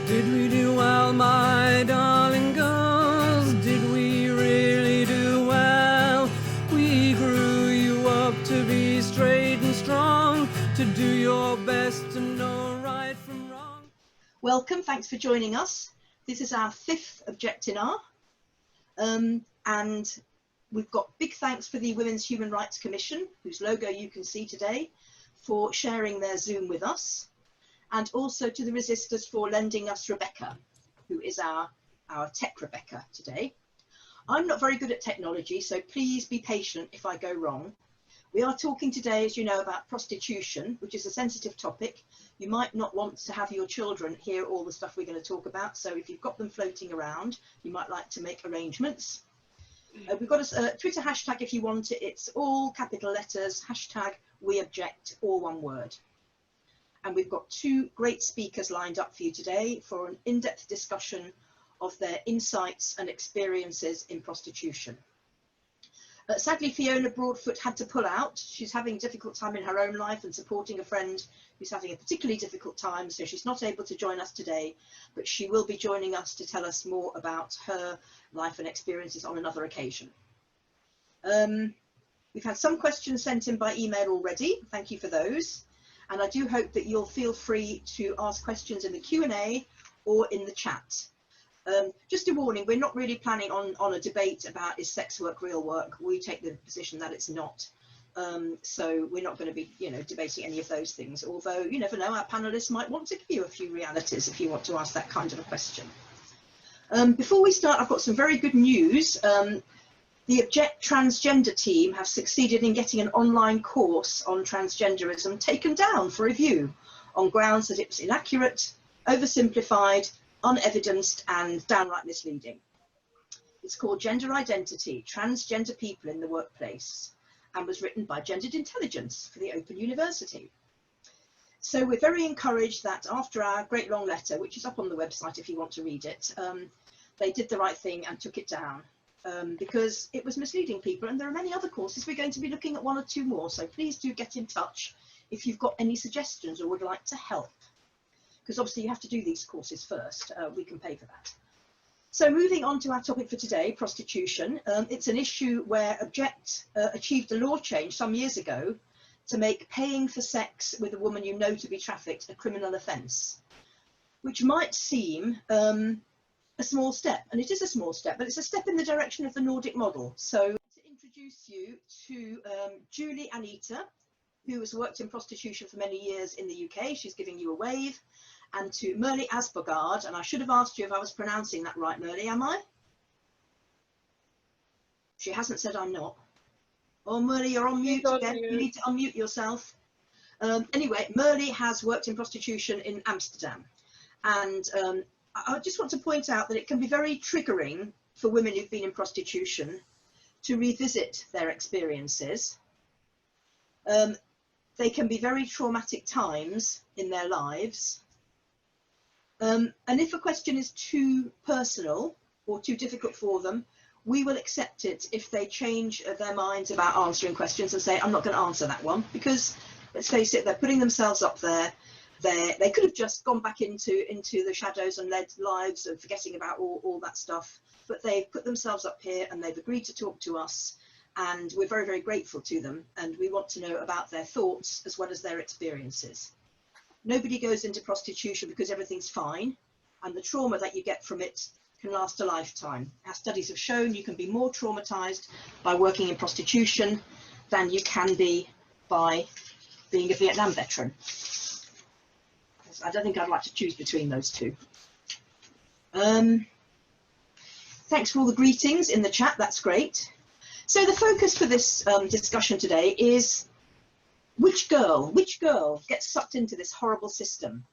Did we do well, my darling girls? Did we really do well? We grew you up to be straight and strong, to do your best to know right from wrong. Welcome, thanks for joining us. This is our 5th Objectinar, and we've got big thanks for the Women's Human Rights Commission, whose logo you can see today, for sharing their Zoom with us, and also to the Resistors for lending us Rebecca, who is our tech Rebecca today. I'm not very good at technology, so please be patient if I go wrong. We are talking today, as you know, about prostitution, which is a sensitive topic. You might not want to have your children hear all the stuff we're going to talk about, so if you've got them floating around, you might like to make arrangements. We've got a Twitter hashtag if you want it. It's all capital letters, hashtag WeObject, all one word. And we've got 2 great speakers lined up for you today for an in-depth discussion of their insights and experiences in prostitution. Sadly, Fiona Broadfoot had to pull out. She's having a difficult time in her own life and supporting a friend who's having a particularly difficult time, so she's not able to join us today, but she will be joining us to tell us more about her life and experiences on another occasion. We've had some questions sent in by email already. Thank you for those. And I do hope that you'll feel free to ask questions in the Q&A or in the chat. Just a warning, we're not really planning on a debate about is sex work real work. We take the position that it's not. So we're not going to be, debating any of those things. Although you never know, our panelists might want to give you a few realities if you want to ask that kind of a question. Before we start, I've got some very good news. The Object Transgender team have succeeded in getting an online course on transgenderism taken down for review on grounds that it was inaccurate, oversimplified, unevidenced and downright misleading. It's called Gender Identity, Transgender People in the Workplace, and was written by Gendered Intelligence for the Open University. So we're very encouraged that after our great long letter, which is up on the website if you want to read it, they did the right thing and took it down because it was misleading people, and there are many other courses. We're going to be looking at 1 or 2 more, so please do get in touch if you've got any suggestions or would like to help. Because obviously you have to do these courses first. We can pay for that. So moving on to our topic for today, prostitution. It's an issue where Object achieved a law change some years ago to make paying for sex with a woman you know to be trafficked a criminal offence, which might seem a small step, and it is a small step, but it's a step in the direction of the Nordic model. So to introduce you to Julie Anita, who has worked in prostitution for many years in the UK. She's giving you a wave. And to Merle Asbogard, and I should have asked you if I was pronouncing that right, Merle, am I? She hasn't said I'm not. Oh, Merle, you're on mute again. You need to unmute yourself. Anyway, Merle has worked in prostitution in Amsterdam. And I just want to point out that it can be very triggering for women who've been in prostitution to revisit their experiences. They can be very traumatic times in their lives. And if a question is too personal or too difficult for them, we will accept it if they change their minds about answering questions and say, I'm not going to answer that one, because let's face it, they're putting themselves up there. They could have just gone back into the shadows and led lives of forgetting about all that stuff, but they've put themselves up here and they've agreed to talk to us, and we're very, very grateful to them, and we want to know about their thoughts as well as their experiences. Nobody goes into prostitution because everything's fine, and the trauma that you get from it can last a lifetime. Our studies have shown you can be more traumatized by working in prostitution than you can be by being a Vietnam veteran. I don't think I'd like to choose between those two. Thanks for all the greetings in the chat, that's great. So the focus for this discussion today is which girl gets sucked into this horrible system?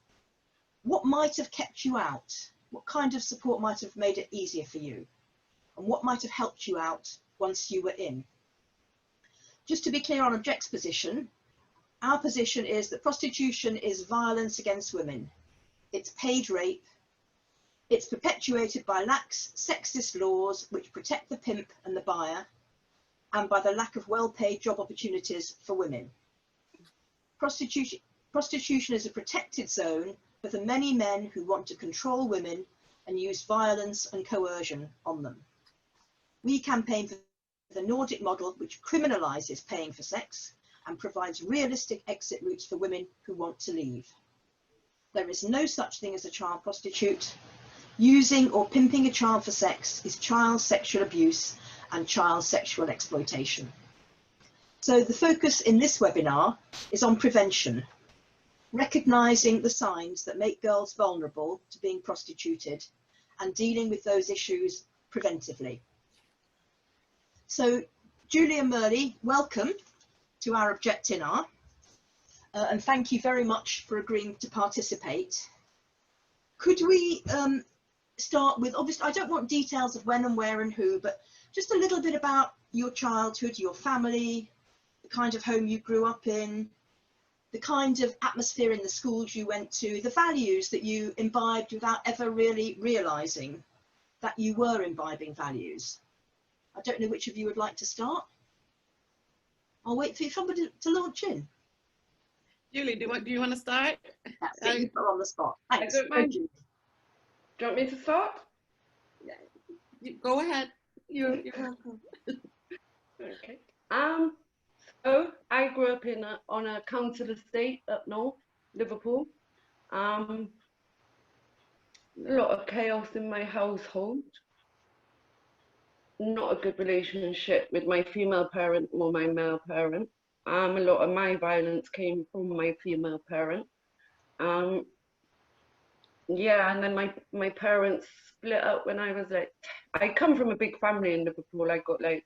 What might have kept you out? What kind of support might have made it easier for you? And what might have helped you out once you were in? Just to be clear on Object's position, our position is that prostitution is violence against women. It's paid rape. It's perpetuated by lax sexist laws which protect the pimp and the buyer, and by the lack of well-paid job opportunities for women. Prostitution is a protected zone for the many men who want to control women and use violence and coercion on them. We campaign for the Nordic model, which criminalises paying for sex and provides realistic exit routes for women who want to leave. There is no such thing as a child prostitute. Using or pimping a child for sex is child sexual abuse and child sexual exploitation. So the focus in this webinar is on prevention, recognising the signs that make girls vulnerable to being prostituted and dealing with those issues preventively. So Julia Murley, welcome to our Objectinar, and thank you very much for agreeing to participate. Could we start with, obviously I don't want details of when and where and who, but just a little bit about your childhood, your family, the kind of home you grew up in, the kind of atmosphere in the schools you went to, the values that you imbibed without ever really realising that you were imbibing values. I don't know which of you would like to start. I'll wait for somebody to launch in. Julie, do you want to start? That's it, you put her on the spot. Thanks. I don't mind. Julie. Do you want me to start? Go ahead. You're welcome. Okay. So I grew up on a council estate up north, Liverpool. A lot of chaos in my household. Not a good relationship with my female parent or my male parent. A lot of my violence came from my female parent. Yeah, and then my parents split up when I was like, I come from a big family in Liverpool. I got like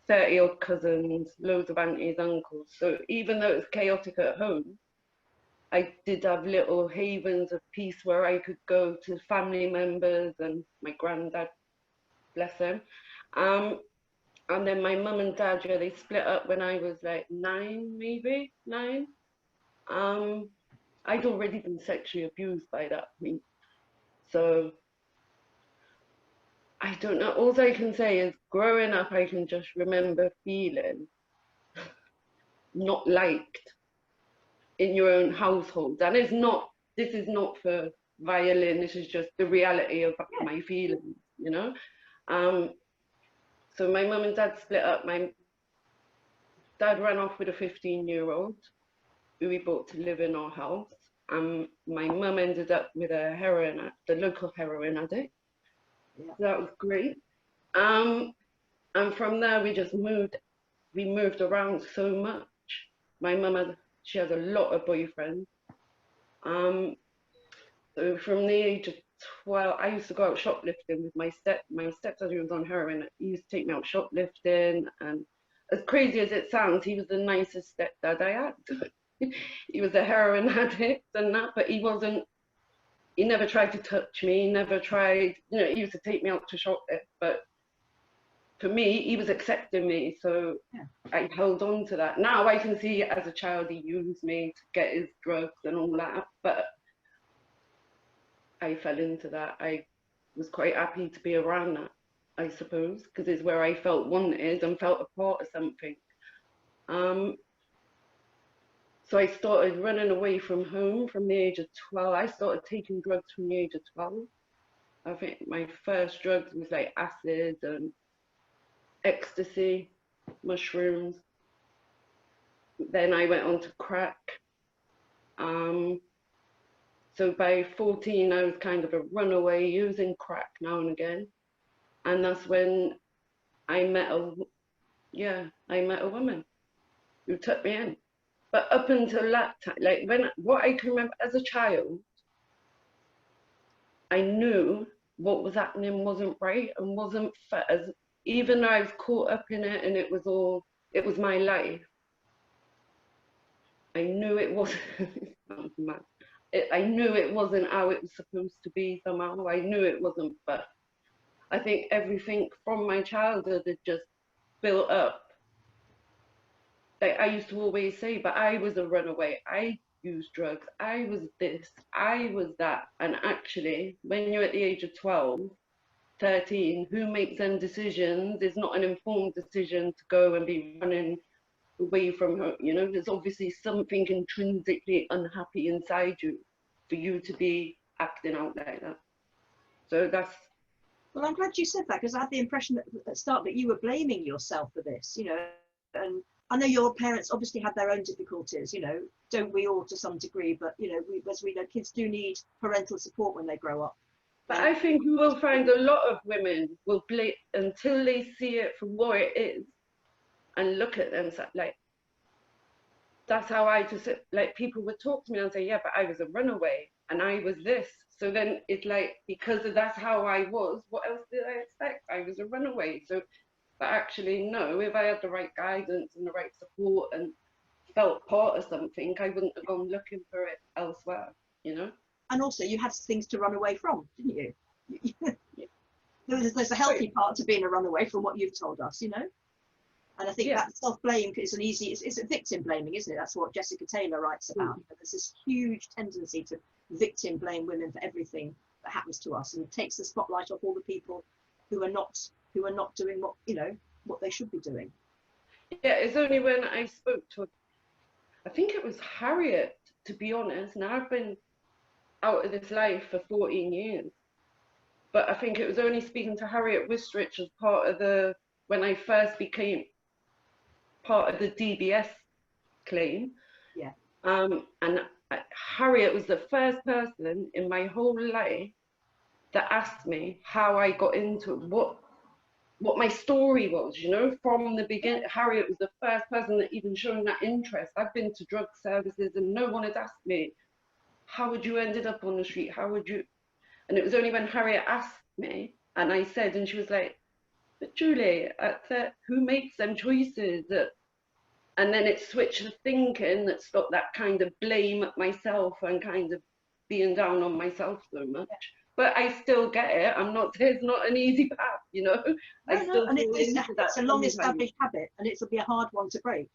30 odd cousins, loads of aunties, uncles. So even though it was chaotic at home, I did have little havens of peace where I could go to family members and my granddad, bless him. And then my mum and dad, yeah, they split up when I was like 9, maybe 9. I'd already been sexually abused by that point. So I don't know. All I can say is growing up, I can just remember feeling not liked in your own household. And this is not for violin. This is just the reality of my feelings, you know? So my mum and dad split up. My dad ran off with a 15-year-old who we brought to live in our house. My mum ended up with the local heroin addict. Yeah. So that was great. And from there we just moved. We moved around so much. My mum she has a lot of boyfriends. So from the age of 12, I used to go out shoplifting with my stepdad who was on heroin. He used to take me out shoplifting, and as crazy as it sounds, he was the nicest stepdad I had. He was a heroin addict and that, but he never tried to touch me, never tried, you know, he used to take me out to shoplift, but for me, he was accepting me, so yeah. I held on to that. Now I can see as a child he used me to get his drugs and all that, but I fell into that. I was quite happy to be around that, I suppose, because it's where I felt wanted and felt a part of something. So I started running away from home from the age of 12. I started taking drugs from the age of 12. I think my first drugs was like acid and ecstasy, mushrooms. Then I went on to crack. So by 14, I was kind of a runaway using crack now and again. And that's when I met a woman who took me in. But up until that time, like what I can remember as a child, I knew what was happening wasn't right and wasn't fair. Even though I was caught up in it and it was my life, I knew it wasn't, I knew it wasn't how it was supposed to be somehow. I knew it wasn't, but I think everything from my childhood had just built up. Like I used to always say, but I was a runaway. I used drugs. I was this. I was that. And actually, when you're at the age of 12, 13, who makes them decisions is not an informed decision to go and be running away from her. You know, there's obviously something intrinsically unhappy inside you for you to be acting out like that. So that's... Well, I'm glad you said that, because I had the impression at the start that you were blaming yourself for this, you know, and I know your parents obviously had their own difficulties, you know, don't we all to some degree, but, you know, as we know, kids do need parental support when they grow up. But I think you will find a lot of women will play until they see it for what it is and look at them like, that's how I just, like, people would talk to me and say, yeah, but I was a runaway and I was this. So then it's like, because that's how I was, what else did I expect? I was a runaway. So, but actually, no, if I had the right guidance and the right support and felt part of something, I wouldn't have gone looking for it elsewhere, you know? And also you had things to run away from, didn't you? There's a healthy part to being a runaway from what you've told us, you know? And I think that self-blame is it's a victim blaming, isn't it? That's what Jessica Taylor writes about. There's this huge tendency to victim blame women for everything that happens to us, and it takes the spotlight off all the people who are not doing what, you know, what they should be doing. Yeah, it's only when I spoke to, I think it was Harriet, to be honest. Now I've been out of this life for 14 years, but I think it was only speaking to Harriet Wistrich as part of the, when I first became part of the DBS claim. Yeah. And Harriet was the first person in my whole life that asked me how I got into what my story was, you know, from the beginning. Harriet was the first person that even shown that interest. I've been to drug services and no one had asked me, how would you ended up on the street? How would you? And it was only when Harriet asked me and I said, and she was like, but Julie, who makes them choices? And then it switched the thinking that stopped that kind of blame at myself and kind of being down on myself so much. But I still get it. It's not an easy path, you know. It's a long established habit, and it'll be a hard one to break.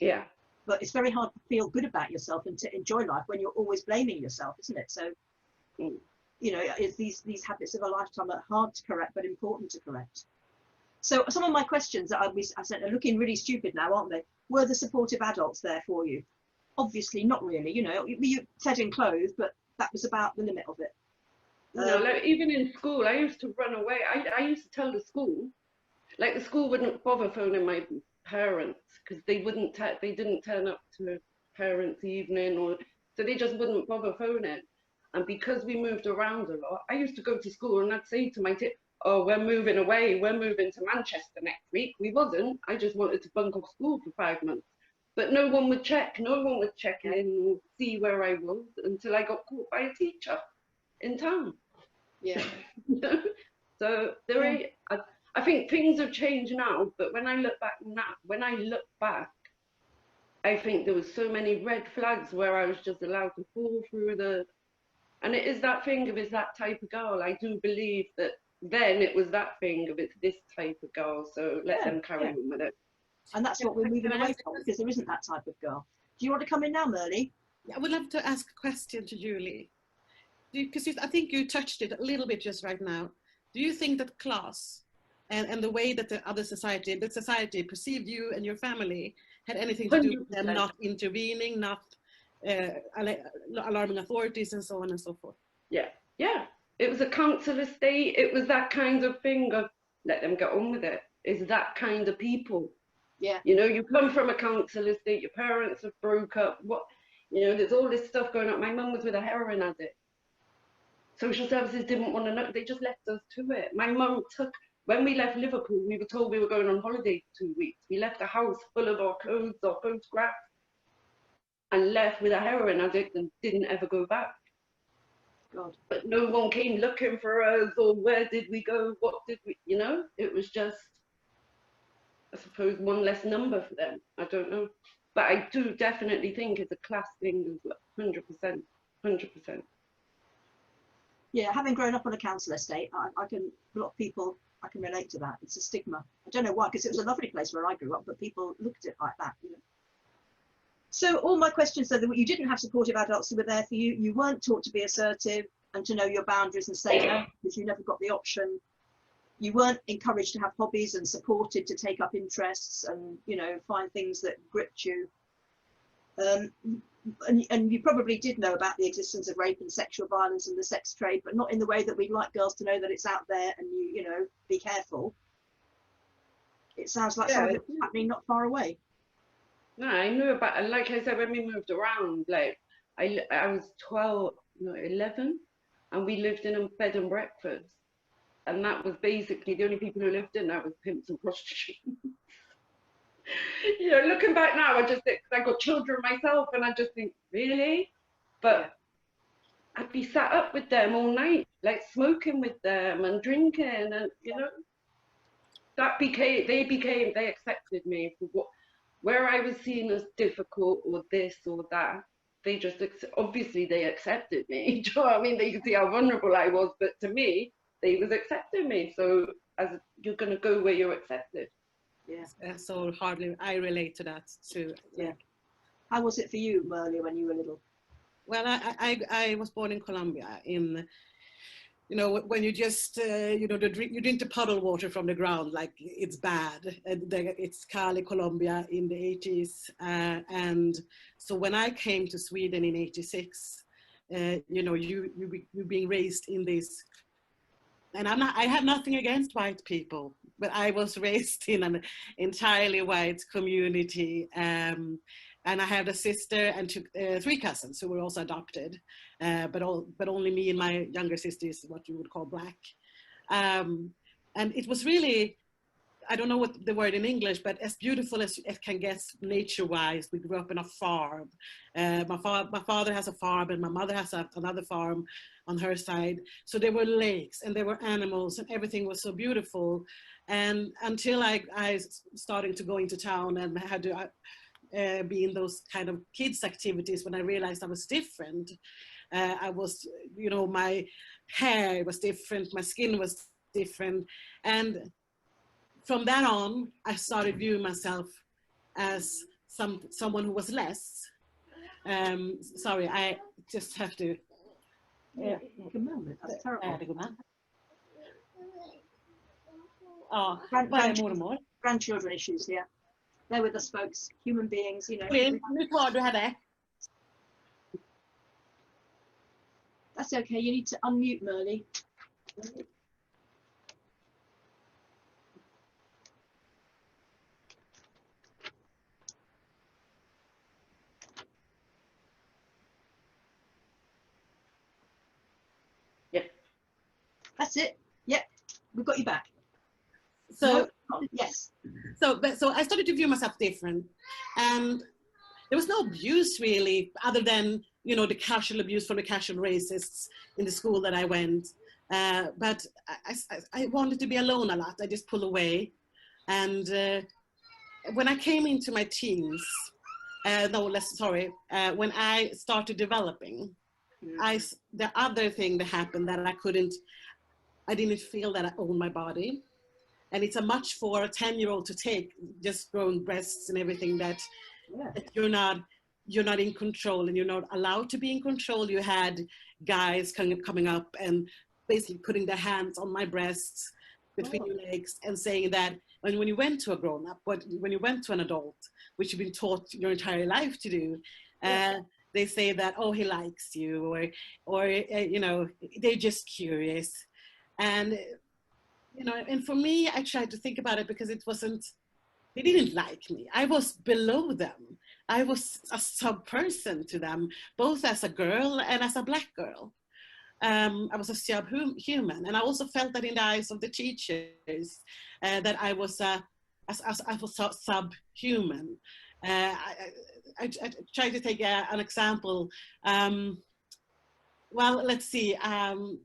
Yeah. But it's very hard to feel good about yourself and to enjoy life when you're always blaming yourself, isn't it? So, you know, these habits of a lifetime are hard to correct, but important to correct. So some of my questions that I said are looking really stupid now, aren't they? Were the supportive adults there for you? Obviously not really, you know, you fed and clothed, but that was about the limit of it. No, like even in school, I used to run away. I used to tell the school, like the school wouldn't bother phoning my parents because they didn't turn up to parents' evening, or so they just wouldn't bother phoning. And because we moved around a lot, I used to go to school and I'd say to my oh, we're moving away, we're moving to Manchester next week. We wasn't. I just wanted to bunk off school for 5 months. But no one would check. No one would check in or see where I was until I got caught by a teacher in town. Yeah. So I think things have changed now, but when I look back, I think there was so many red flags where I was just allowed to fall through and it is that thing of it's that type of girl. I do believe that then it was that thing of it's this type of girl, so let them carry on with it. And that's what we're moving away from, because there isn't that type of girl. Do you want to come in now, Merle? I would love to ask a question to Julie. Because I think you touched it a little bit just right now. Do you think that class and the way that the society perceived you and your family had anything to do with them not intervening, not alarming authorities and so on and so forth? Yeah. It was a council estate. It was that kind of thing of let them get on with it. It's that kind of people. Yeah. You know, you come from a council estate, your parents have broke up. There's all this stuff going on. My mum was with a heroin addict. Social services didn't want to know. They just left us to it. My mum when we left Liverpool, we were told we were going on holiday for 2 weeks. We left a house full of our clothes, our photographs, and left with a heroin addict and didn't ever go back. God. But no one came looking for us, or where did we go? What did we, it was just, I suppose, one less number for them. I don't know. But I do definitely think it's a class thing as well, 100%. Yeah, having grown up on a council estate, a lot of people, I can relate to that. It's a stigma. I don't know why, because it was a lovely place where I grew up, but people looked at it like that, So all my questions are that you didn't have supportive adults who were there for you. You weren't taught to be assertive and to know your boundaries and say no, because you never got the option. You weren't encouraged to have hobbies and supported to take up interests and, find things that gripped you. And you probably did know about the existence of rape and sexual violence and the sex trade, but not in the way that we'd like girls to know that it's out there and you know, be careful. It sounds like something that's happening not far away. No, I knew about it. Like I said, when we moved around, like I was 12, no, 11, and we lived in a bed and breakfast. And that was basically the only people who lived in that was pimps and prostitutes. You know, looking back now, I just think, I got children myself, and I just think, really? But I'd be sat up with them all night, like smoking with them and drinking, and you know, they accepted me for where I was seen as difficult or this or that. They just, obviously they accepted me. Do you know what I mean? They could see how vulnerable I was, but to me, they was accepting me. So you're gonna go where you're accepted. Yes, so hardly I relate to that too. Yeah. How was it for you, Merle, when you were little? Well, I was born in Colombia. In, you know, when you just you know, you drink the puddle water from the ground, like it's bad. It's Cali, Colombia in the 80s, and so when I came to Sweden in 86, you know, you're being raised in this. And I have nothing against white people, but I was raised in an entirely white community. And I have a sister and 3 cousins who were also adopted, but only me and my younger sister is what you would call black. And it was really, I don't know what the word in English, but as beautiful as it can get nature-wise. We grew up in a farm. My father has a farm and my mother has another farm on her side. So there were lakes and there were animals and everything was so beautiful. And until I started to go into town and had to be in those kind of kids activities, when I realized I was different. I was, you know, my hair was different, my skin was different. And from that on, I started viewing myself as someone who was less. Sorry, I just have to. Yeah, take a moment. That's terrible. Oh, grandchildren issues, yeah. They're with us, folks. Human beings, you know. That's okay. You need to unmute, Merle. That's it. Yep, we've got you back. So no, yes. So I started to view myself different, and there was no abuse really, other than, you know, the casual abuse from the casual racists in the school that I went. But I wanted to be alone a lot. I just pulled away, and when I came into my teens, when I started developing, the other thing that happened that I didn't feel that I owned my body. And it's a much for a 10-year-old to take, just growing breasts and everything, that you're not in control and you're not allowed to be in control. You had guys coming up and basically putting their hands on my breasts between your legs and saying that when you went to a grown-up, when you went to an adult, which you've been taught your entire life to do, they say that, oh, he likes you, or you know, they're just curious. And, you know, and for me, I tried to think about it because they didn't like me. I was below them. I was a sub-person to them, both as a girl and as a black girl. I was a subhuman. And I also felt that in the eyes of the teachers, that I was subhuman. I tried to take an example. Well, let's see,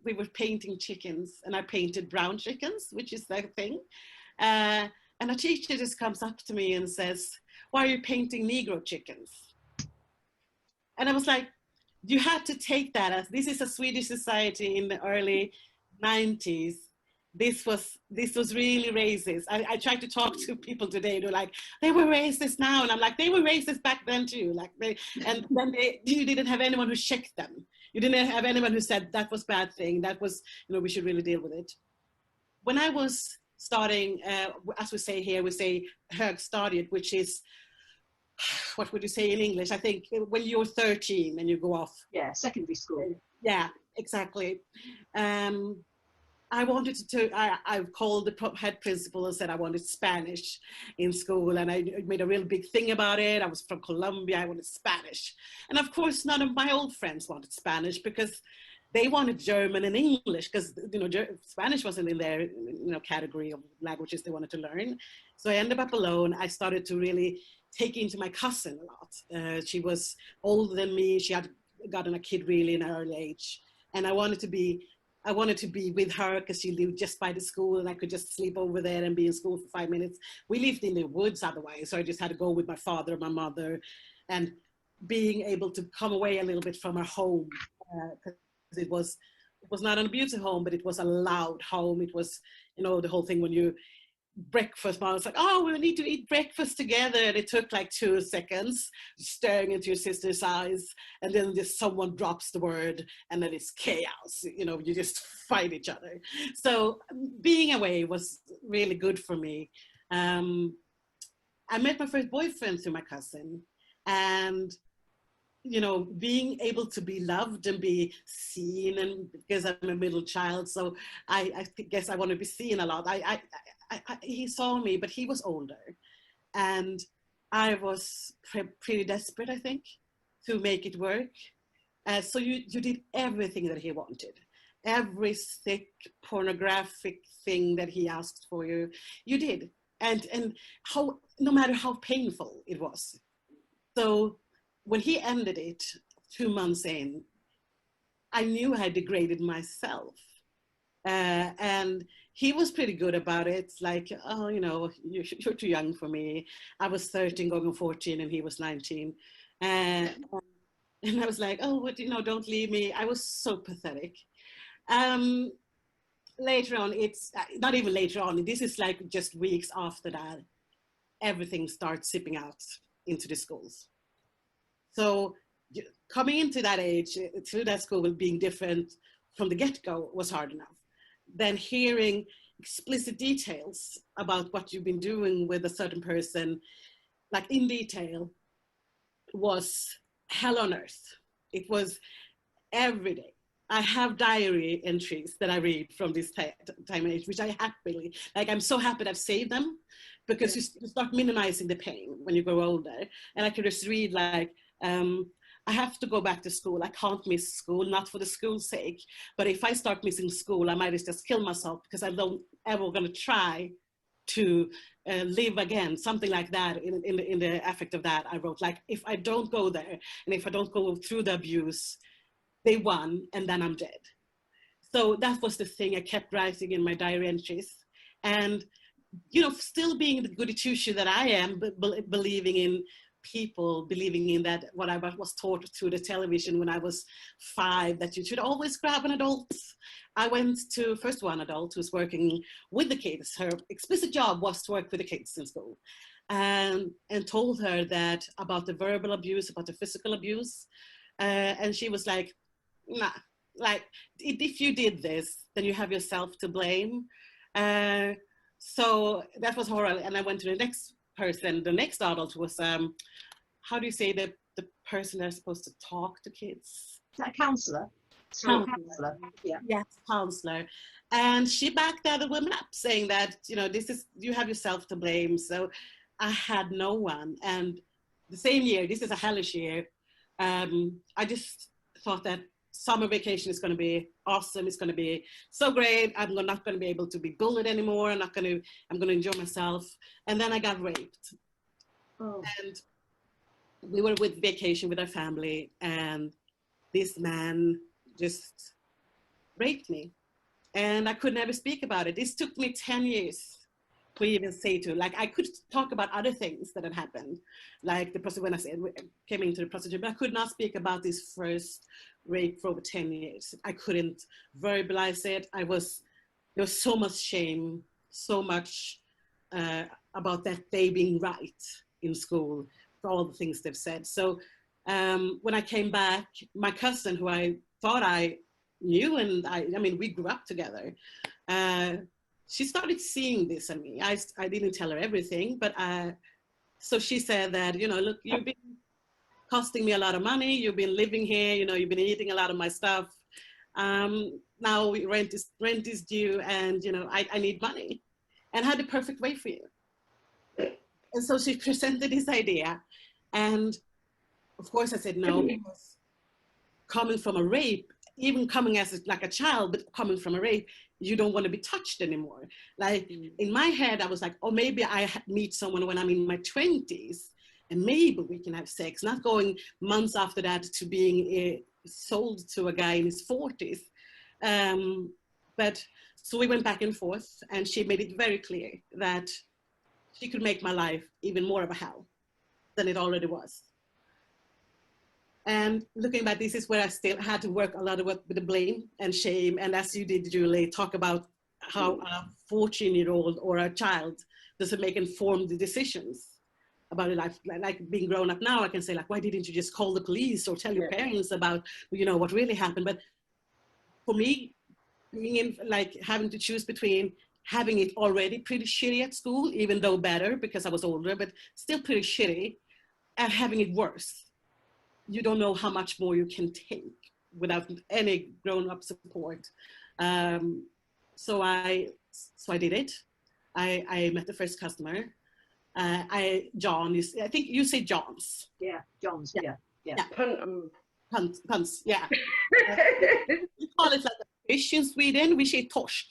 we were painting chickens and I painted brown chickens, which is the thing. And a teacher just comes up to me and says, why are you painting Negro chickens? And I was like, you had to take that as, this is a Swedish society in the early 90s. This was really racist. I tried to talk to people today. They're like, they were racist now. And I'm like, they were racist back then too. You didn't have anyone who checked them. You didn't have anyone who said that was bad thing. That was, you know, we should really deal with it. When I was starting, as we say here, we say högstadiet, which is what would you say in English? I think when you're 13 and you go off. Yeah, secondary school. Yeah, exactly. I wanted I called the head principal and said I wanted Spanish in school, and I made a real big thing about it. I was from Colombia, I wanted Spanish. And of course, none of my old friends wanted Spanish because they wanted German and English, because Spanish wasn't in their category of languages they wanted to learn. So I ended up alone. I started to really take into my cousin a lot. She was older than me. She had gotten a kid really in an early age, and I wanted to be with her because she lived just by the school, and I could just sleep over there and be in school for 5 minutes. We lived in the woods otherwise, so I just had to go with my father, my mother, and being able to come away a little bit from our home, because it was not an abusive home, but it was a loud home. It was, the whole thing when you breakfast, mom was like, oh, we need to eat breakfast together, and it took like 2 seconds, staring into your sister's eyes, and then just someone drops the word, and then it's chaos. You just fight each other. So being away was really good for me. I met my first boyfriend through my cousin, and being able to be loved and be seen, and because I'm a middle child, so I guess I want to be seen a lot. He saw me, but he was older, and I was pretty desperate, I think, to make it work. So you did everything that he wanted, every sick pornographic thing that he asked for you did, and how, no matter how painful it was. So when he ended it 2 months in, I knew I degraded myself. And he was pretty good about it. Like, oh, you're too young for me. I was 13 going on 14 and he was 19. And I was like, oh, don't leave me. I was so pathetic. Later on, it's not even later on. This is like just weeks after that, everything starts sipping out into the schools. So coming into that age, through that school, being different from the get-go was hard enough. Then hearing explicit details about what you've been doing with a certain person, like in detail, was hell on earth. It was every day. I have diary entries that I read from this time and age, which I happily, I'm so happy that I've saved them, because you start minimizing the pain when you grow older. And I could just read I have to go back to school. I can't miss school, not for the school's sake. But if I start missing school, I might just kill myself because I don't ever going to try to live again. Something like that. In the affect of that, I wrote, if I don't go there and if I don't go through the abuse, they won and then I'm dead. So that was the thing I kept writing in my diary entries. And, still being the goody two-shoe that I am, believing in people, believing in that what I was taught through the television when I was 5, that you should always grab an adult. I went to first one adult who's working with the kids. Her explicit job was to work with the kids in school, and told her that about the verbal abuse, about the physical abuse. And she was like, nah, if you did this, then you have yourself to blame. So that was horrible. And I went to the next person, the next adult was, how do you say the person that's supposed to talk to kids? Is that a counsellor? Counselor. Yeah. Yes, counselor. And she backed the other women up, saying that, you have yourself to blame. So I had no one. And the same year, this is a hellish year, I just thought that summer vacation is going to be awesome. It's going to be so great. I'm not going to be able to be bullied anymore. I'm going to enjoy myself. And then I got raped. Oh. And we were with vacation with our family, and this man just raped me. And I could never speak about it. This took me 10 years to even say to, I could talk about other things that had happened, like when I came into the prostitution, but I could not speak about this first rape for over 10 years. I couldn't verbalize it. There was so much shame, so much about that they being right in school for all the things they've said. So when I came back, my cousin, who I thought I knew, and I mean, we grew up together, she started seeing this in me. I didn't tell her everything, but So she said that, you know, look, you've been costing me a lot of money. You've been living here, you know, you've been eating a lot of my stuff. Now rent is due, and, you know, I need money, and had the perfect way for you. And so she presented this idea, and of course I said no, because coming from a rape, even coming as like a child, but coming from a rape, you don't want to be touched anymore. Like in my head, I was like, oh, maybe I meet someone when I'm in my 20s, and maybe we can have sex, not going months after that to being sold to a guy in his 40s. But so we went back and forth, and she made it very clear that she could make my life even more of a hell than it already was. And looking back, this is where I still had to work a lot of work with the blame and shame. And as you did, Julie, talk about how a 14-year-old or a child doesn't make informed decisions about your life. Like being grown up now, I can say, like, why didn't you just call the police or tell your parents about, you know, what really happened? But for me, being in, like, having to choose between having it already pretty shitty at school, even though better because I was older, but still pretty shitty, and having it worse. You don't know how much more you can take without any grown-up support. So I did it. I met the first customer. John, I think you say Johns. Yeah, Johns, yeah. Punts, yeah. We call it like a fish in Sweden. We say torsk.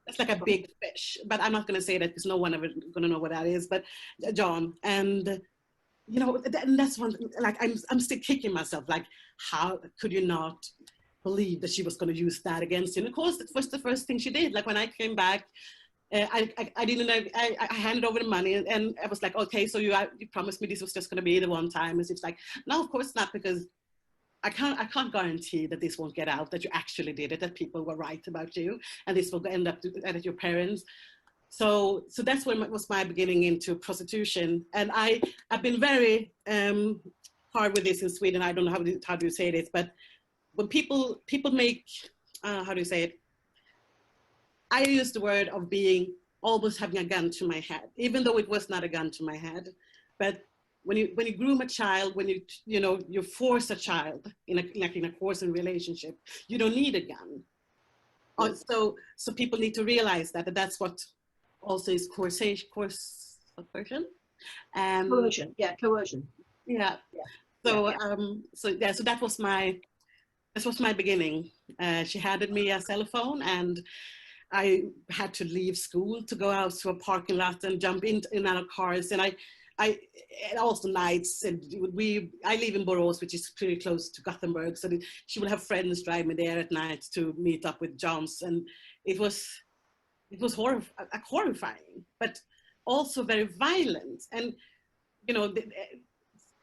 That's like a big fish, but I'm not going to say that because no one ever going to know what that is. But John, and you know, and that's one. Like I'm still kicking myself. Like, how could you not believe that she was going to use that against you? And of course, that was the first thing she did. Like when I came back, I didn't know. I handed over the money, and I was like, okay, so you promised me this was just going to be the one time. And it's like, no, of course not, because I can't guarantee that this won't get out, that you actually did it, that people were right about you, and this will end up at your parents. So that's when was my beginning into prostitution. And I've been very hard with this in Sweden. I don't know how do you say this, but when people make, how do you say it? I use the word of being almost having a gun to my head, even though it was not a gun to my head. But when you groom a child, when you force a child in a coercive relationship, you don't need a gun. So people need to realize that that's what also is coercion. Coercion. Yeah. So that was my beginning. She handed me a cell phone, and I had to leave school to go out to a parking lot and jump in and out of cars, and I also nights, and I live in Borås, which is pretty close to Gothenburg, so she would have friends drive me there at night to meet up with Johns, and it was horrifying, but also very violent. And you know,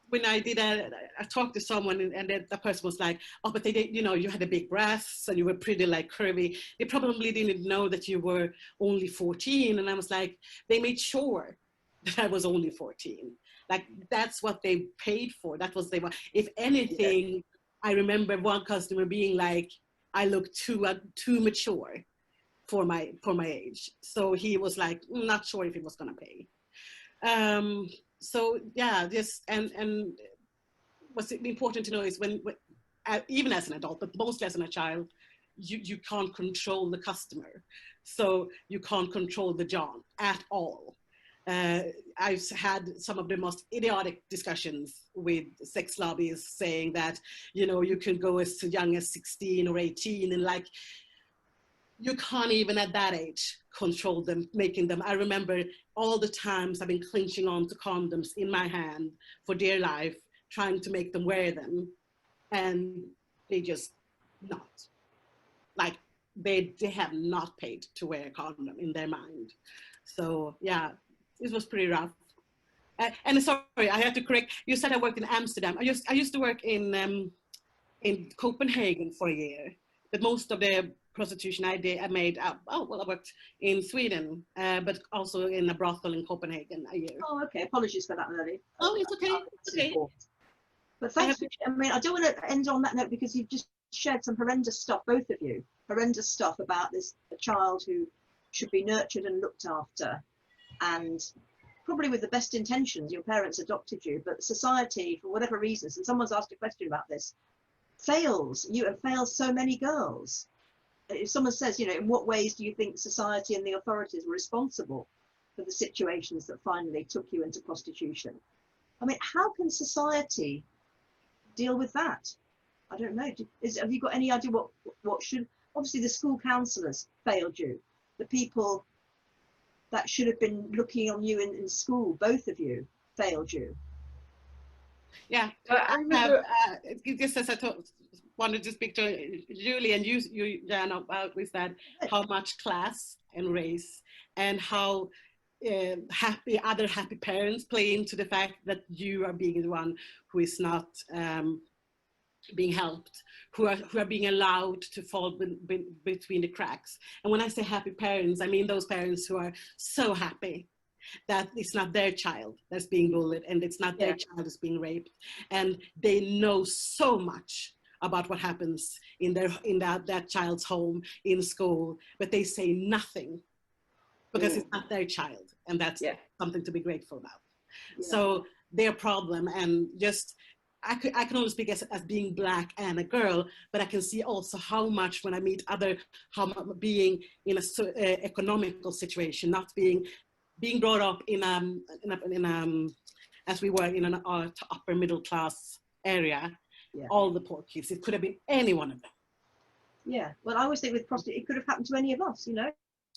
when I did I talked to someone, and the person was like, oh, but they, you know, you had a big breasts and you were pretty like curvy. They probably didn't know that you were only 14. And I was like, they made sure that I was only 14. Like, that's what they paid for. That was they were. If anything, I remember one customer being like, I look too mature for my age. So he was like, not sure if he was gonna pay. So yeah, just and what's important to know is when even as an adult, but mostly as a child, you can't control the customer, so you can't control the John at all. I've had some of the most idiotic discussions with sex lobbies saying that, you know, you can go as young as 16 or 18, and like, you can't even at that age control them, making them. I remember all the times I've been clinching on to condoms in my hand for dear life, trying to make them wear them, and they just not. Like, they have not paid to wear a condom in their mind. So yeah, it was pretty rough. And sorry, I have to correct. You said I worked in Amsterdam. I used to work in Copenhagen for a year, but most of the prostitution I worked in Sweden, but also in a brothel in Copenhagen a year. Oh, okay. Apologies for that, Melody. Oh, it's okay. It's okay. But thanks. I mean, I don't want to end on that note, because you've just shared some horrendous stuff, both of you. Horrendous stuff about a child who should be nurtured and looked after, and probably with the best intentions, your parents adopted you, but society, for whatever reasons, and someone's asked a question about this, fails you and fails so many girls. If someone says, you know, in what ways do you think society and the authorities were responsible for the situations that finally took you into prostitution? I mean, how can society deal with that? I don't know. Have you got any idea what should, obviously the school counsellors failed you, the people that should have been looking on you in school, both of you failed you. Yeah, I have, just as I wanted to speak to Julie and you Jan, about with that, how much class and race and how other happy parents play into the fact that you are being the one who is not being helped, who are being allowed to fall between the cracks. And when I say happy parents, I mean those parents who are so happy that it's not their child that's being bullied and it's not their child that's being raped, and they know so much about what happens in that child's home, in school, but they say nothing because it's not their child, and that's something to be grateful about. So their problem, and just I can only speak as being Black and a girl, but I can see also how much when I meet being in a economical situation, not being brought up in as we were in an upper middle class area, all the poor kids. It could have been any one of them. Yeah, well, I always think with prostitution, it could have happened to any of us, you know.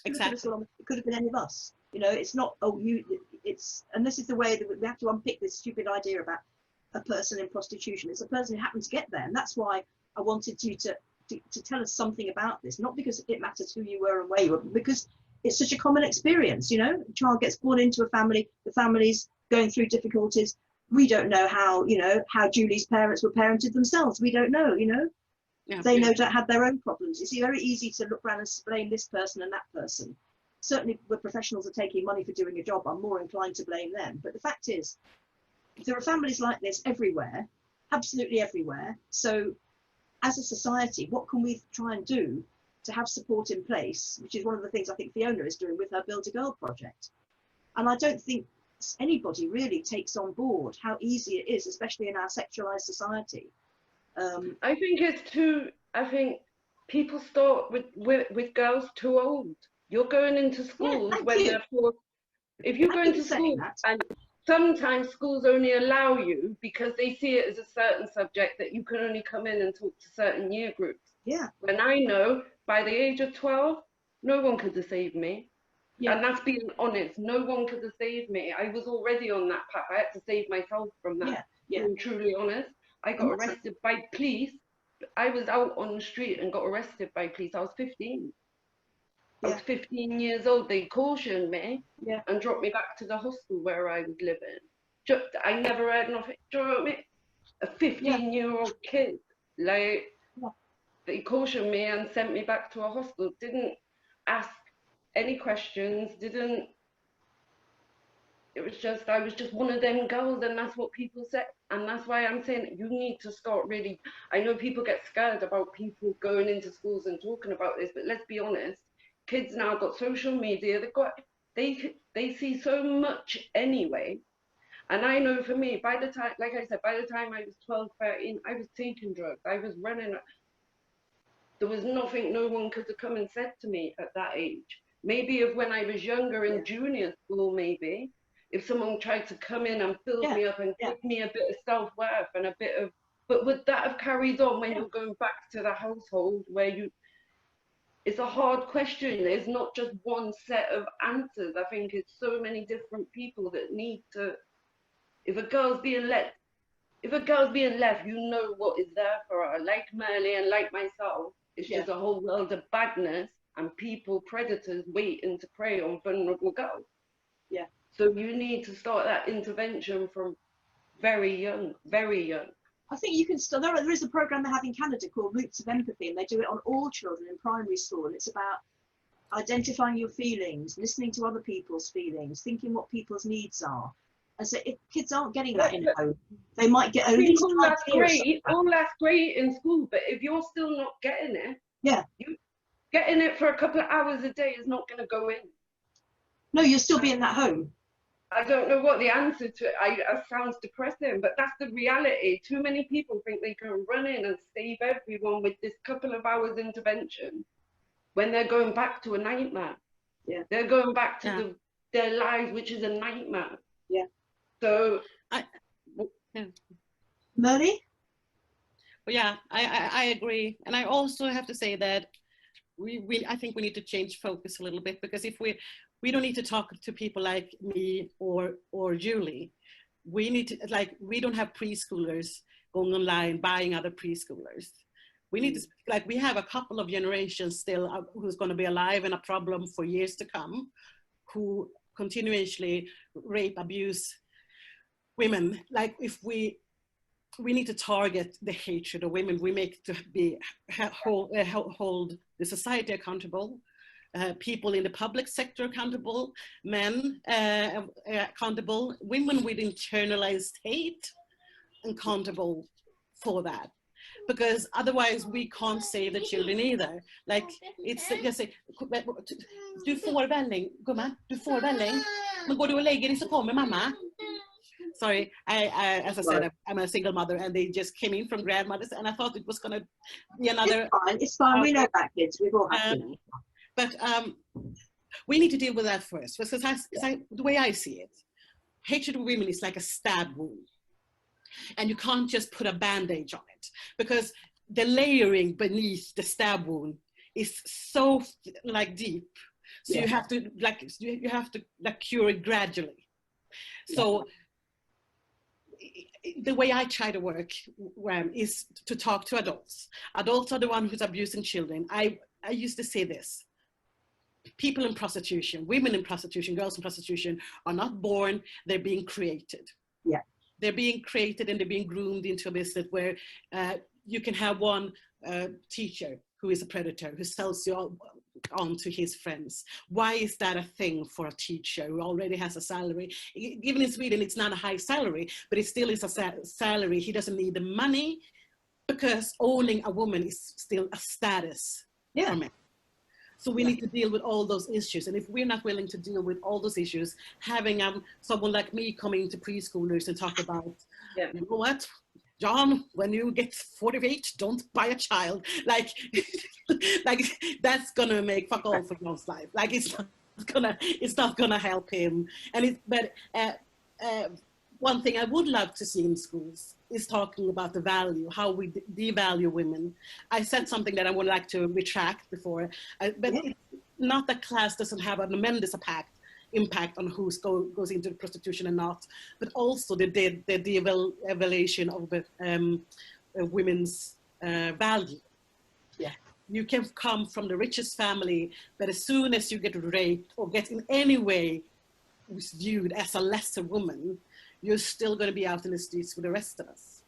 Exactly. It could have been any of us. You know, it's not, and this is the way that we have to unpick this stupid idea about a person in prostitution. It's a person who happened to get there, and that's why I wanted you to tell us something about this, not because it matters who you were and where you were, but because it's such a common experience. You know, a child gets born into a family, the family's going through difficulties. We don't know how Julie's parents were parented themselves. We don't know, you know. They no doubt had their own problems. It's very easy to look around and blame this person and that person. Certainly when professionals are taking money for doing a job, I'm more inclined to blame them. But the fact is, there are families like this everywhere, absolutely everywhere. So as a society, what can we try and do to have support in place, which is one of the things I think Fiona is doing with her Build a Girl project. And I don't think anybody really takes on board how easy it is, especially in our sexualized society. I think people start with girls too old. You're going into schools when they're 4. If you go into school, and sometimes schools only allow you because they see it as a certain subject that you can only come in and talk to certain year groups. Yeah. When I know by the age of 12, no one could have saved me. Yeah. And that's being honest. No one could have saved me. I was already on that path. I had to save myself from that. Yeah. Being truly honest. I got arrested by police. I was out on the street and got arrested by police. I was 15. I was 15 years old. They cautioned me and dropped me back to the hostel where I was living. I never had nothing. Do you know what I mean? A 15-year-old kid, like, they cautioned me and sent me back to a hostel. Didn't ask any questions. Didn't. It was just, I was just one of them girls, and that's what people said. And that's why I'm saying you need to start really. I know people get scared about people going into schools and talking about this, but let's be honest. Kids now got social media. They see so much anyway. And I know for me, by the time, like I said, by the time I was 12, 13, I was taking drugs. I was running. There was nothing no one could have come and said to me at that age. Maybe if when I was younger in junior school, maybe, if someone tried to come in and build me up and give me a bit of self-worth and a bit of, but would that have carried on when you're going back to the household where you, it's a hard question. There's not just one set of answers. I think it's so many different people that need to, if a girl's being left, you know what is there for her. Like Merle and like myself, it's just a whole world of badness and people, predators, waiting to prey on vulnerable girls. Yeah. So you need to start that intervention from very young, very young. I think you can start, there is a program they have in Canada called Roots of Empathy, and they do it on all children in primary school. And it's about identifying your feelings, listening to other people's feelings, thinking what people's needs are. And so if kids aren't getting that in home, they might get at least all that's great in school, but if you're still not getting it, you getting it for a couple of hours a day is not going to go in. No, you'll still be in that home. I don't know what the answer to it. It sounds depressing, but that's the reality. Too many people think they can run in and save everyone with this couple of hours intervention when they're going back to a nightmare. Yeah. They're going back to their lives, which is a nightmare. Yeah. So, Merle? Well, yeah, I agree. And I also have to say that I think we need to change focus a little bit, because if we don't need to talk to people like me or Julie. We need to, like, we don't have preschoolers going online buying other preschoolers. We need to, like, we have a couple of generations still who's going to be alive and a problem for years to come, who continuously rape, abuse women. Like, if we need to target the hatred of women. We make to be hold the society accountable, people in the public sector accountable, men accountable, women with internalized hate accountable for that. Because otherwise we can't save the children either. Like, it's just say, du får välling, gumman, du får välling. Men går du och lägger dig så kommer mamma. Sorry, as I said, I'm a single mother, and they just came in from grandmothers, and I thought it was going to be another. It's fine. We know that, kids. We've all had them. But we need to deal with that first, because the way I see it, hatred of women is like a stab wound, and you can't just put a bandage on it, because the layering beneath the stab wound is so like deep. So you have to cure it gradually. So. The way I try to work is to talk to adults. Adults are the one who's abusing children. I used to say this: people in prostitution, women in prostitution, girls in prostitution are not born, they're being created. Yeah. They're being created and they're being groomed into a business where you can have one teacher who is a predator, who sells you on to his friends. Why is that a thing for a teacher who already has a salary? Even in Sweden, it's not a high salary, but it still is a salary. He doesn't need the money, because owning a woman is still a status for men. So we need to deal with all those issues. And if we're not willing to deal with all those issues, having someone like me coming to preschoolers and talk about, you know what, John, when you get 48, don't buy a child. Like, that's gonna make fuck all for John's life. Like, it's not gonna help him. And one thing I would love to see in schools is talking about the value, how we devalue women. I said something that I would like to retract before, but it's not that class doesn't have a tremendous impact on who goes into prostitution and not, but also the evaluation of women's value. Yeah, you can come from the richest family, but as soon as you get raped or get in any way viewed as a lesser woman, you're still going to be out in the streets with the rest of us.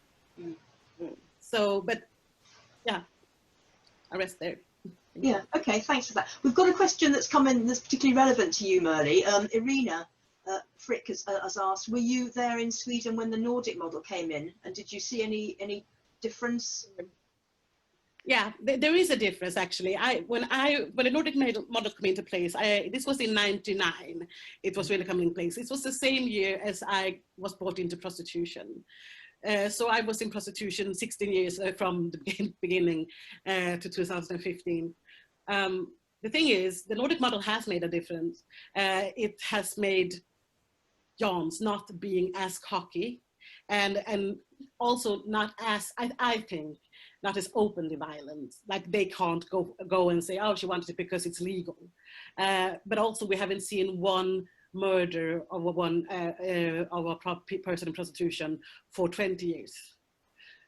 So, but yeah, I rest there. Yeah, okay, thanks for that. We've got a question that's come in that's particularly relevant to you, Merle. Irina Frick has asked, were you there in Sweden when the Nordic model came in, and did you see any difference? Yeah, there is a difference actually. When the Nordic model came into place, this was in '99. It was really coming in place. It was the same year as I was brought into prostitution. So I was in prostitution 16 years from the beginning to 2015. The thing is, the Nordic model has made a difference. It has made Jans not being as cocky, and also not as, I think, not as openly violent. Like, they can't go and say, oh, she wanted it because it's legal. But also, we haven't seen one murder of a person in prostitution for 20 years.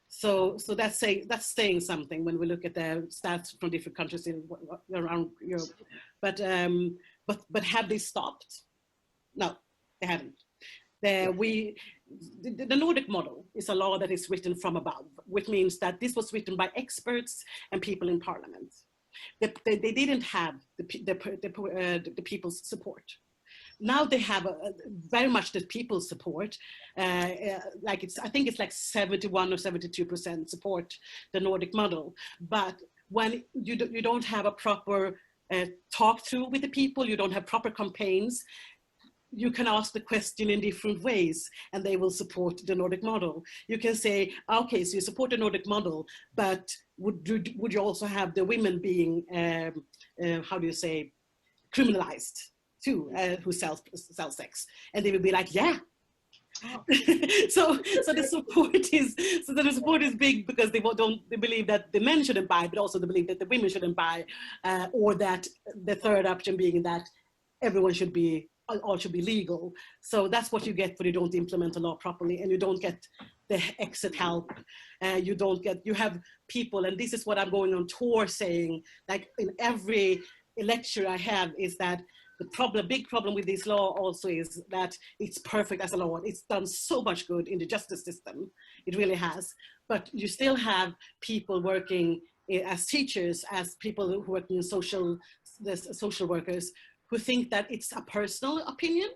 So that's saying something when we look at the stats from different countries around Europe. But have they stopped? No, they haven't. The Nordic model is a law that is written from above, which means that this was written by experts and people in parliament. They didn't have the people's support. Now they have very much the people's support. I think it's like 71 or 72% support the Nordic model. But when you don't have a proper talk through with the people, you don't have proper campaigns, you can ask the question in different ways and they will support the Nordic model. You can say, okay, so you support the Nordic model, but would you also have the women being, how do you say, criminalized too, who sell sex? And they will be like, yeah. so the support is big because they believe that the men shouldn't buy, but also they believe that the women shouldn't buy, or that the third option being that everyone should be, all should be legal. So that's what you get when you don't implement a law properly, and you don't get the exit help. You have people, and this is what I'm going on tour saying, like in every lecture I have, is that the big problem with this law also is that it's perfect as a law. It's done so much good in the justice system. It really has. But you still have people working as teachers, as people who work in social workers, who think that it's a personal opinion,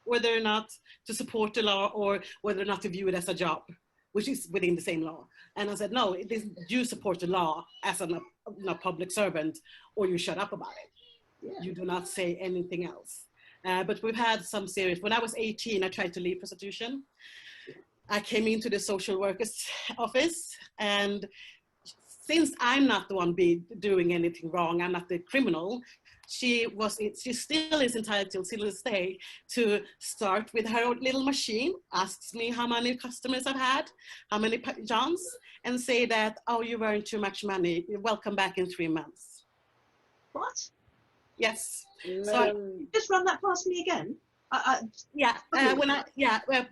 whether or not to support the law or whether or not to view it as a job, which is within the same law. And I said, no, you support the law as a public servant, or you shut up about it. Yeah. You do not say anything else. But we've had some serious, when I was 18, I tried to leave prostitution. I came into the social worker's office, and since I'm not the one doing anything wrong, I'm not the criminal, she still is entitled till this day to start with her little machine, asks me how many customers I've had, how many Johns, and say that, oh, you earned too much money, you're welcome back in 3 months. What? Yes. So just run that past me again.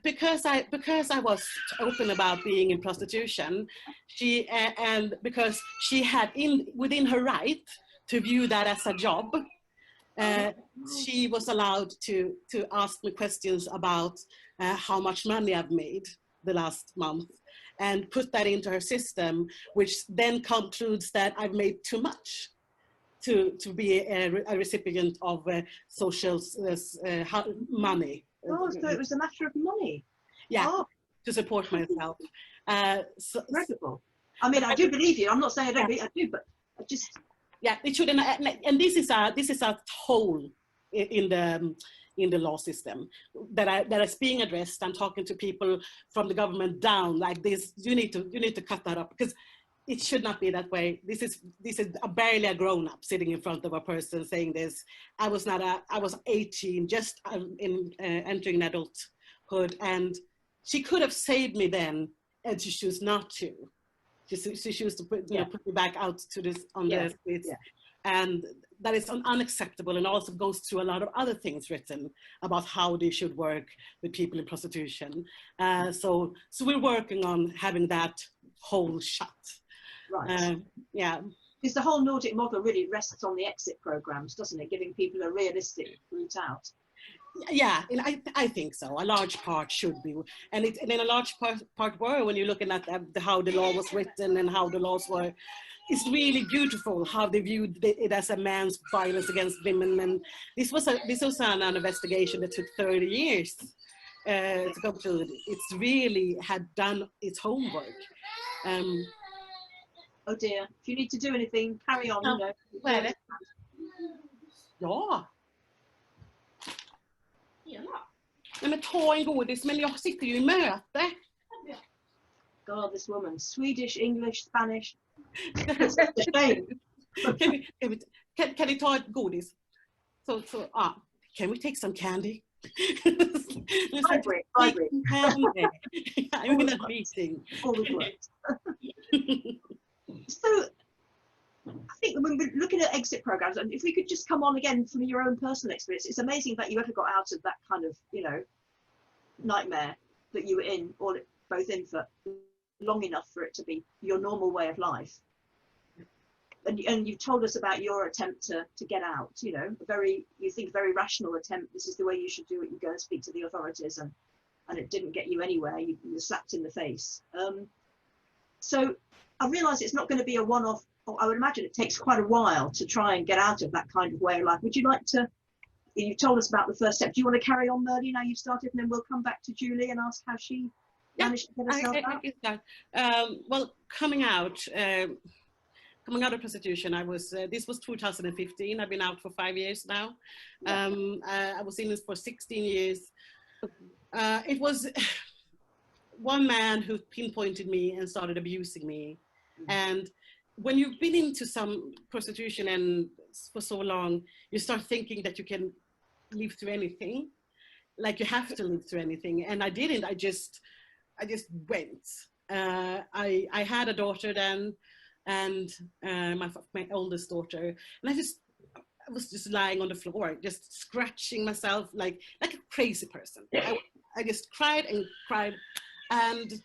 Because I was open about being in prostitution, and because she had within her right to view that as a job, she was allowed to ask me questions about how much money I've made the last month, and put that into her system, which then concludes that I've made too much to be a recipient of social money. Oh, so it was a matter of money. Yeah, to support myself. Incredible. I mean, I do believe you. I'm not saying I don't. I do, but I just. Yeah, it shouldn't. And this is a hole in the law system that is being addressed. I'm talking to people from the government down like this. You need to cut that up, because it should not be that way. This is barely a grown-up sitting in front of a person saying this. I was 18, just entering adulthood, and she could have saved me then, and she chose not to. She chose to put me back out to this on the streets, and that is unacceptable, and also goes through a lot of other things written about how they should work with people in prostitution. So we're working on having that hole shut. Right. Because the whole Nordic model really rests on the exit programs, doesn't it? Giving people a realistic route out. Yeah, and I think so. A large part should be, and in a large part were, when you're looking at how the law was written and how the laws were. It's really beautiful how they viewed it as a man's violence against women, and this was an investigation that took 30 years to conclude. It's really had done its homework. Oh dear, if you need to do anything, carry on. Ja. Nej, men ta en godis, men jag sitter ju i möte. God, this woman. Swedish, English, Spanish. Can we ta ett godis? Can we take some candy? Vibrate. I'm in a meeting. So, I think when we're looking at exit programs, and if we could just come on again from your own personal experience, it's amazing that you ever got out of that kind of, nightmare that you were in, or both in for long enough for it to be your normal way of life. And you've told us about your attempt to get out, you think very rational attempt. This is the way you should do it. You go and speak to the authorities, and it didn't get you anywhere. You were slapped in the face. So I realise it's not going to be a one-off. I would imagine it takes quite a while to try and get out of that kind of way of life. Would you like to, you told us about the first step. Do you want to carry on, Merdy, now you've started, and then we'll come back to Julie and ask how she managed to get herself out? Well, coming out, coming out of prostitution, I was, this was 2015. I've been out for 5 years now. I was in this for 16 years. It was one man who pinpointed me and started abusing me. And when you've been into some prostitution and for so long, you start thinking that you can live through anything. Like you have to live through anything. And I didn't, I just went. I had a daughter then, and my oldest daughter, and I was just lying on the floor, just scratching myself like a crazy person. I just cried and cried, and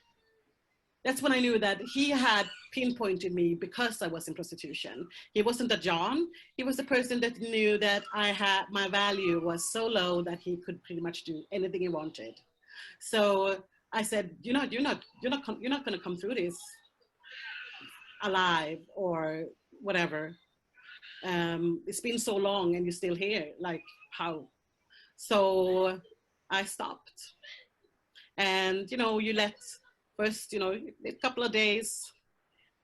that's when I knew that he had pinpointed me because I was in prostitution. He wasn't a John. He was the person that knew that my value was so low that he could pretty much do anything he wanted. So I said, you're not going to come through this alive or whatever. It's been so long and you're still here. Like how? So I stopped. And you let first, a couple of days,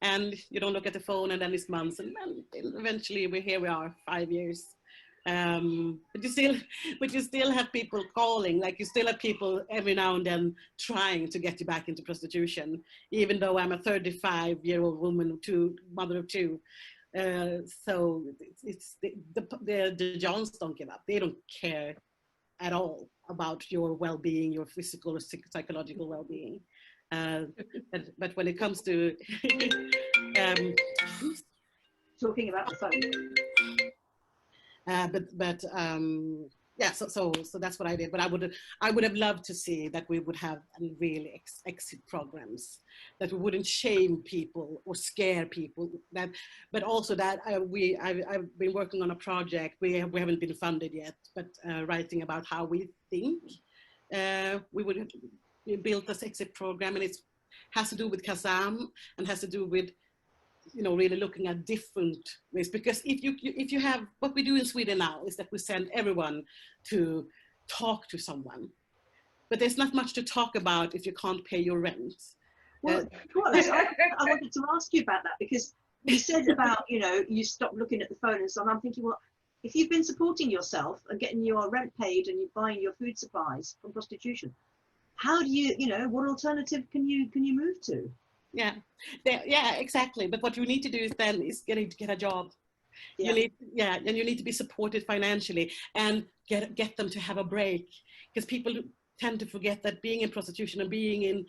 and you don't look at the phone, and then it's months, and then eventually we are 5 years. But you still have people calling, like you still have people every now and then trying to get you back into prostitution, even though I'm a 35-year-old woman, mother of two. So it's the Johns don't give up. They don't care at all about your well-being, your physical or psychological well-being. But when it comes to talking about the phone. Yeah, so that's what I did. But I would have loved to see that we would have really exit programs, that we wouldn't shame people or scare people. But also that I've been working on a project. We haven't been funded yet, but writing about how we think we would build this exit program, and it has to do with Kazam and has to do with really looking at different ways, because if you have what we do in Sweden now is that we send everyone to talk to someone, but there's not much to talk about if you can't pay your rent. Well, I wanted to ask you about that, because you said about you stopped looking at the phone and so on. I'm thinking, well, if you've been supporting yourself and getting your rent paid and you're buying your food supplies from prostitution, how do you what alternative can you move to? Yeah, exactly. But what you need to do is get a job. Yeah. And you need to be supported financially and get them to have a break, because people tend to forget that being in prostitution and being in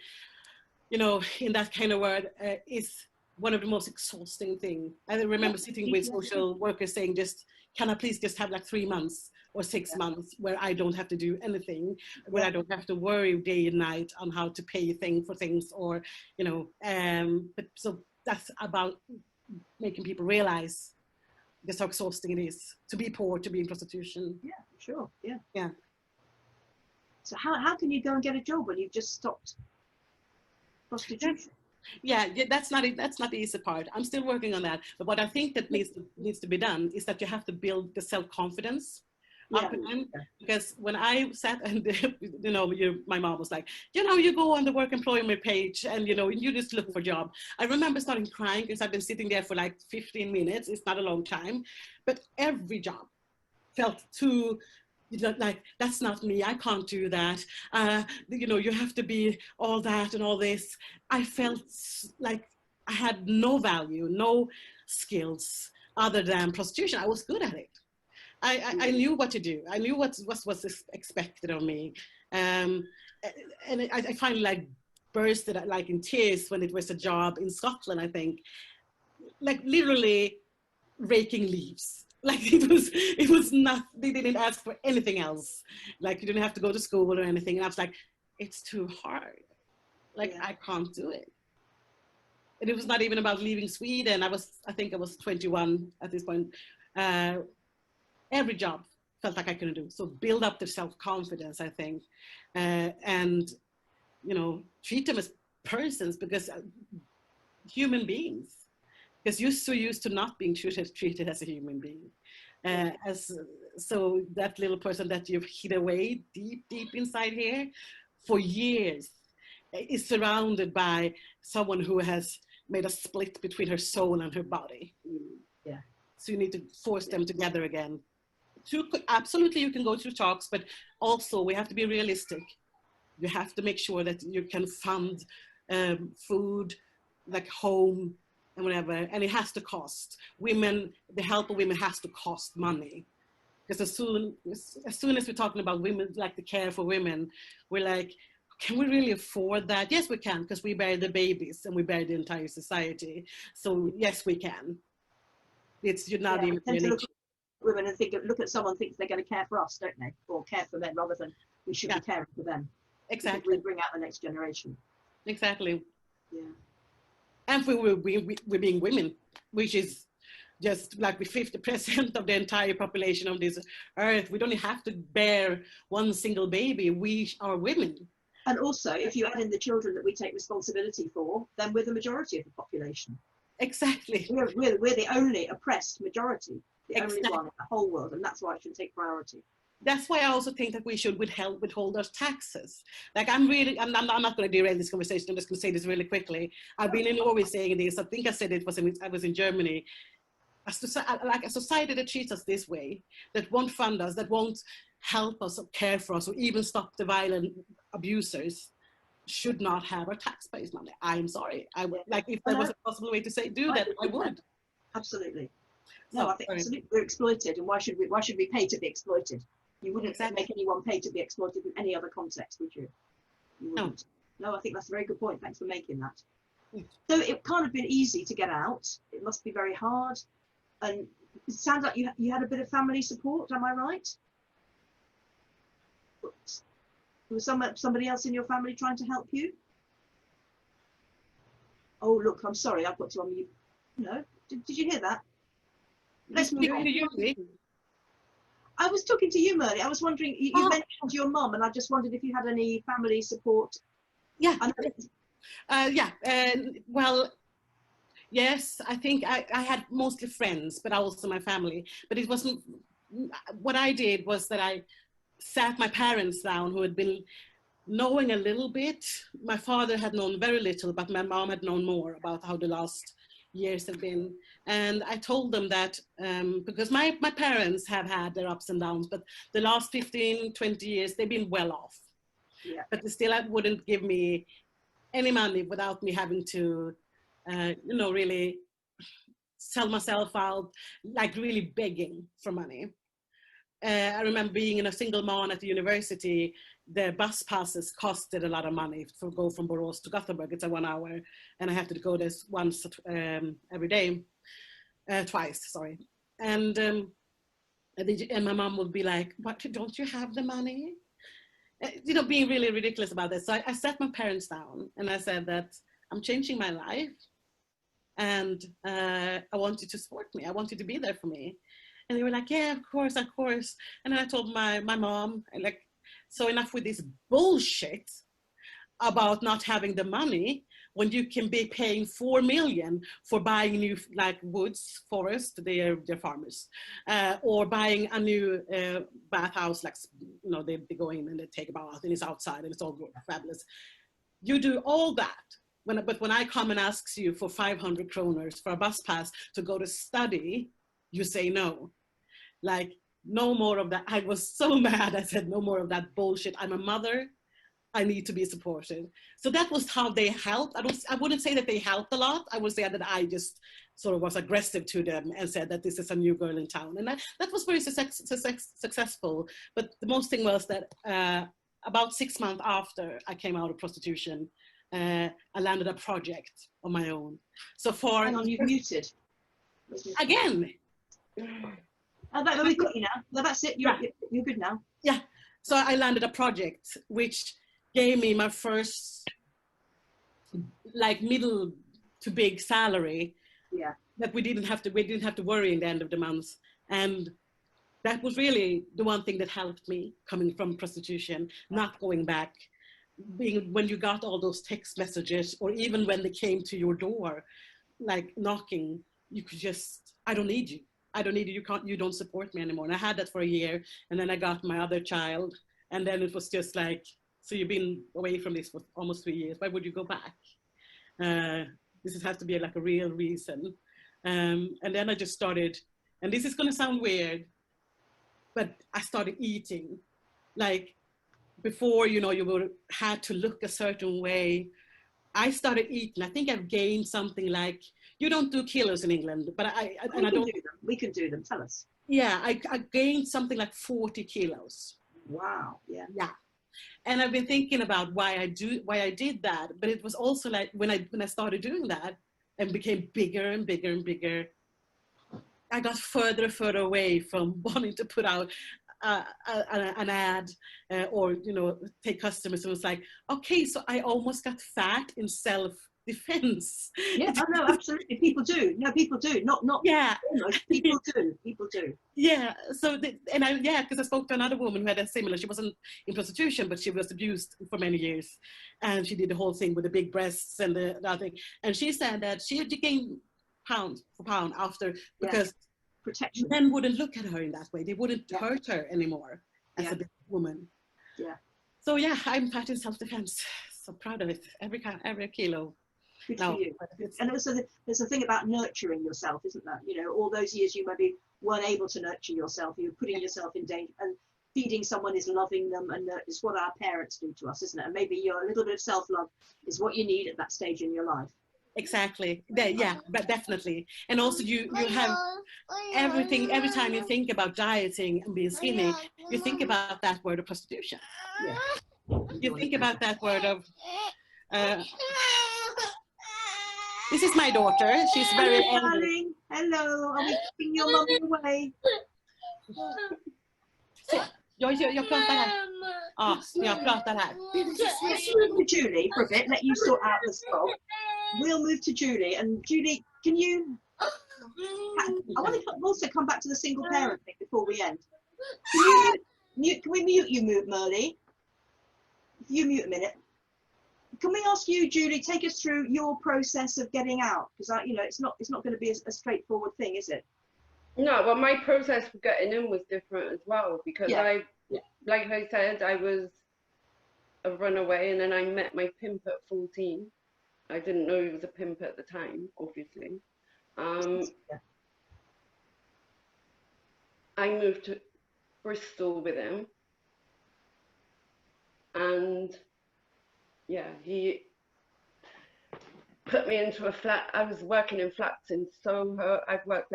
in that kind of world is one of the most exhausting things. I remember sitting with social workers saying, can I please just have like 3 months or 6 months where I don't have to do anything, where I don't have to worry day and night on how to pay for things, or, but so that's about making people realize just how exhausting it is to be poor, to be in prostitution. Yeah, sure. Yeah. Yeah. So how can you go and get a job when you've just stopped prostitution? That's not the easy part. I'm still working on that. But what I think that needs to be done is that you have to build the self-confidence up again. Because when I sat and my mom was like, you go on the work employment page and you just look for a job. I remember starting crying because I've been sitting there for like 15 minutes. It's not a long time, but every job felt too like, that's not me, I can't do that. You have to be all that and all this. I felt like I had no value, no skills other than prostitution. I was good at it. I knew what to do. I knew what was expected of me. And I finally like bursted like in tears when it was a job in Scotland, I think. Like literally raking leaves. Like it was not, they didn't ask for anything else. Like you didn't have to go to school or anything. And I was like, it's too hard. Like I can't do it. And it was not even about leaving Sweden. I think I was 21 at this point. Every job felt like I couldn't do. So build up the self-confidence, I think. And, treat them as persons, because human beings. Because you're so used to not being treated as a human being. So that little person that you've hid away deep inside here for years is surrounded by someone who has made a split between her soul and her body. Yeah. So you need to force them together again. Absolutely, you can go through talks, but also we have to be realistic. You have to make sure that you can fund food, like home and whatever, and it has to cost. Women, the help of women has to cost money. Because as soon as we're talking about women, like the care for women, we're like, can we really afford that? Yes, we can, because we bear the babies and we bear the entire society. So yes, we can. You're not even tend to look at women and look at someone thinks they're going to care for us, don't they? Or care for men rather than we should be caring for them. Exactly. We bring out the next generation. Exactly. Yeah. And we're being women, which is just like 50% of the entire population of this earth. We don't have to bear one single baby. We are women. And also, if you add in the children that we take responsibility for, then we're the majority of the population. Exactly. We're the only oppressed majority, the only one in the whole world, and that's why it should take priority. That's why I also think that we should withhold our taxes. Like I'm not going to derail this conversation. I'm just going to say this really quickly. I've been in Norway saying this. I think I said I was in Germany. Like a society that treats us this way, that won't fund us, that won't help us or care for us or even stop the violent abusers, should not have our taxpayers' money. I'm sorry. I would, like, if there was a possible way to do that, I would. Absolutely. No, I think absolutely we're exploited, and why should we pay to be exploited? You wouldn't make anyone pay to be exploited in any other context, would you? You wouldn't. No, I think that's a very good point. Thanks for making that. So it can't have been easy to get out. It must be very hard. And it sounds like you had a bit of family support. Am I right? Was somebody else in your family trying to help you? Oh, look, I'm sorry. I've got to unmute. No, did you hear that? Let's move on. I was talking to you, Merle. I was wondering, you mentioned your mum, and I just wondered if you had any family support. Yeah. Well, yes, I think I had mostly friends, but also my family. But it wasn't, what I did was that I sat my parents down, who had been knowing a little bit. My father had known very little, but my mom had known more about how the last years have been. And I told them that, because my parents have had their ups and downs, but the last 15, 20 years, they've been well off. Yeah. But they still wouldn't give me any money without me having to, really sell myself out, like really begging for money. I remember being in a single mom at the university. The bus passes costed a lot of money to go from Borås to Gothenburg. It's a 1 hour, and I have to go there once every day, twice, sorry. And my mom would be like, "What? Don't you have the money?" Being really ridiculous about this. So I sat my parents down and I said that I'm changing my life, and I want you to support me. I want you to be there for me. And they were like, yeah, of course. And then I told my mom, like, so enough with this bullshit about not having the money when you can be paying 4 million for buying new, like, woods, forest, they're farmers, or buying a new bathhouse, like, they go in and they take a bath and it's outside and it's all fabulous. You do all that. But when I come and ask you for 500 kroners for a bus pass to go to study, you say no. Like, no more of that. I was so mad. I said, no more of that bullshit. I'm a mother. I need to be supported. So that was how they helped. I wouldn't say that they helped a lot. I would say that I just sort of was aggressive to them and said that this is a new girl in town. And that was very successful. But the most thing was that about 6 months after I came out of prostitution, I landed a project on my own. So hang on, you've muted. Again. We've got you now. No, that's it. You're good now. Yeah. So I landed a project which gave me my first, like, middle to big salary. Yeah. That we didn't have to worry in the end of the month. And that was really the one thing that helped me coming from prostitution, not going back. When you got all those text messages, or even when they came to your door, like knocking, you could just, I don't need you. You don't support me anymore. And I had that for a year, and then I got my other child, and then it was just like, so you've been away from this for almost 3 years. Why would you go back? this has to be like a real reason. And then I just started, and this is going to sound weird, but I started eating. Like before, you know, had to look a certain way. I started eating. I think I've gained something like, you don't do kilos in England, but We can do them. Tell us. Yeah, I gained something like 40 kilos. Wow. Yeah. Yeah. And I've been thinking about why I did that. But it was also like when I started doing that and became bigger and bigger and bigger, I got further and further away from wanting to put out an ad or, you know, take customers. So it was like, okay, so I almost got fat in self-defense. Yeah, oh, no, absolutely. People do. No, people do. Not Yeah. Almost. People do. People do. Yeah. So, because I spoke to another woman who had a similar, she wasn't in prostitution, but she was abused for many years. And she did the whole thing with the big breasts and the other thing. And she said that she gained pound for pound after, because protection. Men wouldn't look at her in that way. They wouldn't hurt her anymore as a big woman. Yeah. So yeah, I'm fat in self-defense. So proud of it. Every kilo. Good for you. And also there's a thing about nurturing yourself, isn't there? You know, all those years you maybe weren't able to nurture yourself. You're putting yourself in danger, and feeding someone is loving them, and it's what our parents do to us, isn't it? And maybe a little bit of self-love is what you need at that stage in your life. Exactly. Yeah, but definitely. And also you have everything. Every time you think about dieting and being skinny, you think about that word of prostitution. Yeah. You think about that word of this is my daughter. She's very angry. Hello, are we keeping your mummy away? Jag pratar här. Ja, jag pratar här. Let's move to Julie for a bit, let you sort out the spot. We'll move to Julie, and Julie, can you, I want to also come back to the single parent thing before we end. Can we mute you, Merle? You mute a minute. Can we ask you, Julie, take us through your process of getting out? Because you know, it's not going to be a straightforward thing, is it? No, well, my process for getting in was different as well, because like I said, I was a runaway, and then I met my pimp at 14. I didn't know he was a pimp at the time, obviously. I moved to Bristol with him, and yeah, he put me into a flat. I was working in flats in Soho. I've worked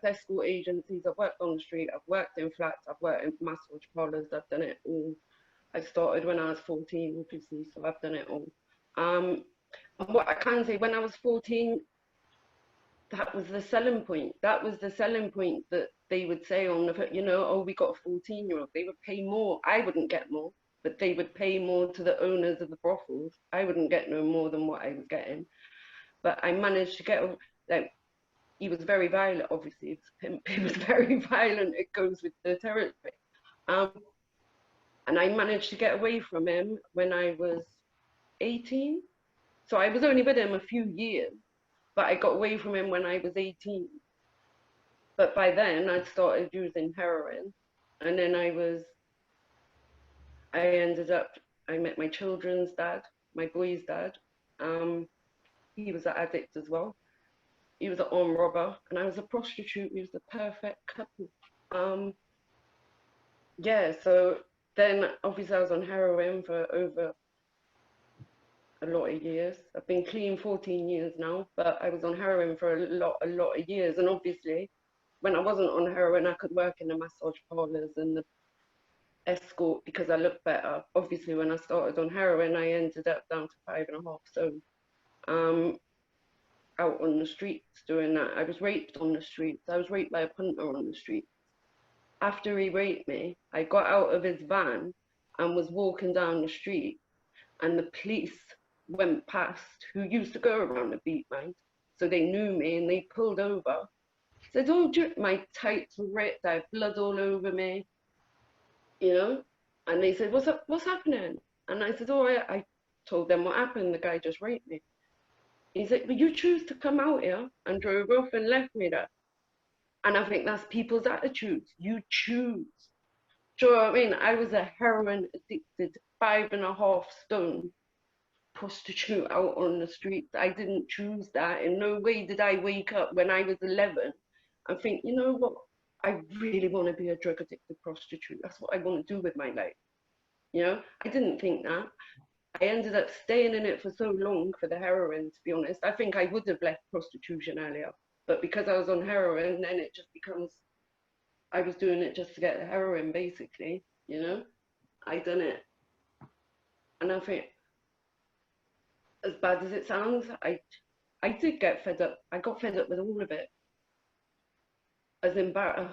escort agencies, I've worked on the street, I've worked in flats, I've worked in massage parlours, I've done it all. I started when I was 14, obviously, so I've done it all. And what I can say, when I was 14, that was the selling point. That was the selling point that they would say on the, you know, oh, we got a 14-year-old. They would pay more. I wouldn't get more, but they would pay more to the owners of the brothels. I wouldn't get no more than what I was getting. But I managed to get, like, he was very violent, obviously. He was a pimp. He was very violent. It goes with the territory. And I managed to get away from him when I was 18. So I was only with him a few years, but I got away from him when I was 18. But by then I'd started using heroin, and then I met my children's dad, my boy's dad. He was an addict as well. He was an armed robber, and I was a prostitute. We was the perfect couple. Yeah, so then obviously I was on heroin for over a lot of years. I've been clean 14 years now, but I was on heroin for a lot of years. And obviously when I wasn't on heroin, I could work in the massage parlors and the escort because I looked better. Obviously when I started on heroin, I ended up down to 5.5 stone. Out on the streets doing that. I was raped on the streets. I was raped by a punter on the street. After he raped me, I got out of his van and was walking down the street, and the police went past, who used to go around the beat, mind. So they knew me, and they pulled over. Said, oh, my tights were ripped, I had blood all over me, you know? And they said, what's happening? And I said, oh, I told them what happened. The guy just raped me. He said, but you choose to come out here, and drove off and left me there. And I think that's people's attitudes. You choose. Do you know what I mean? I was a heroin addicted 5.5 stone prostitute out on the streets. I didn't choose that. In no way did I wake up when I was 11 and think, you know what, I really want to be a drug addicted prostitute. That's what I want to do with my life. You know, I didn't think that. I ended up staying in it for so long for the heroin, to be honest. I think I would have left prostitution earlier, but because I was on heroin, then it just becomes, I was doing it just to get the heroin, basically, you know. I done it. And I think, as bad as it sounds, I did get fed up. I got fed up with all of it. As embarrassed.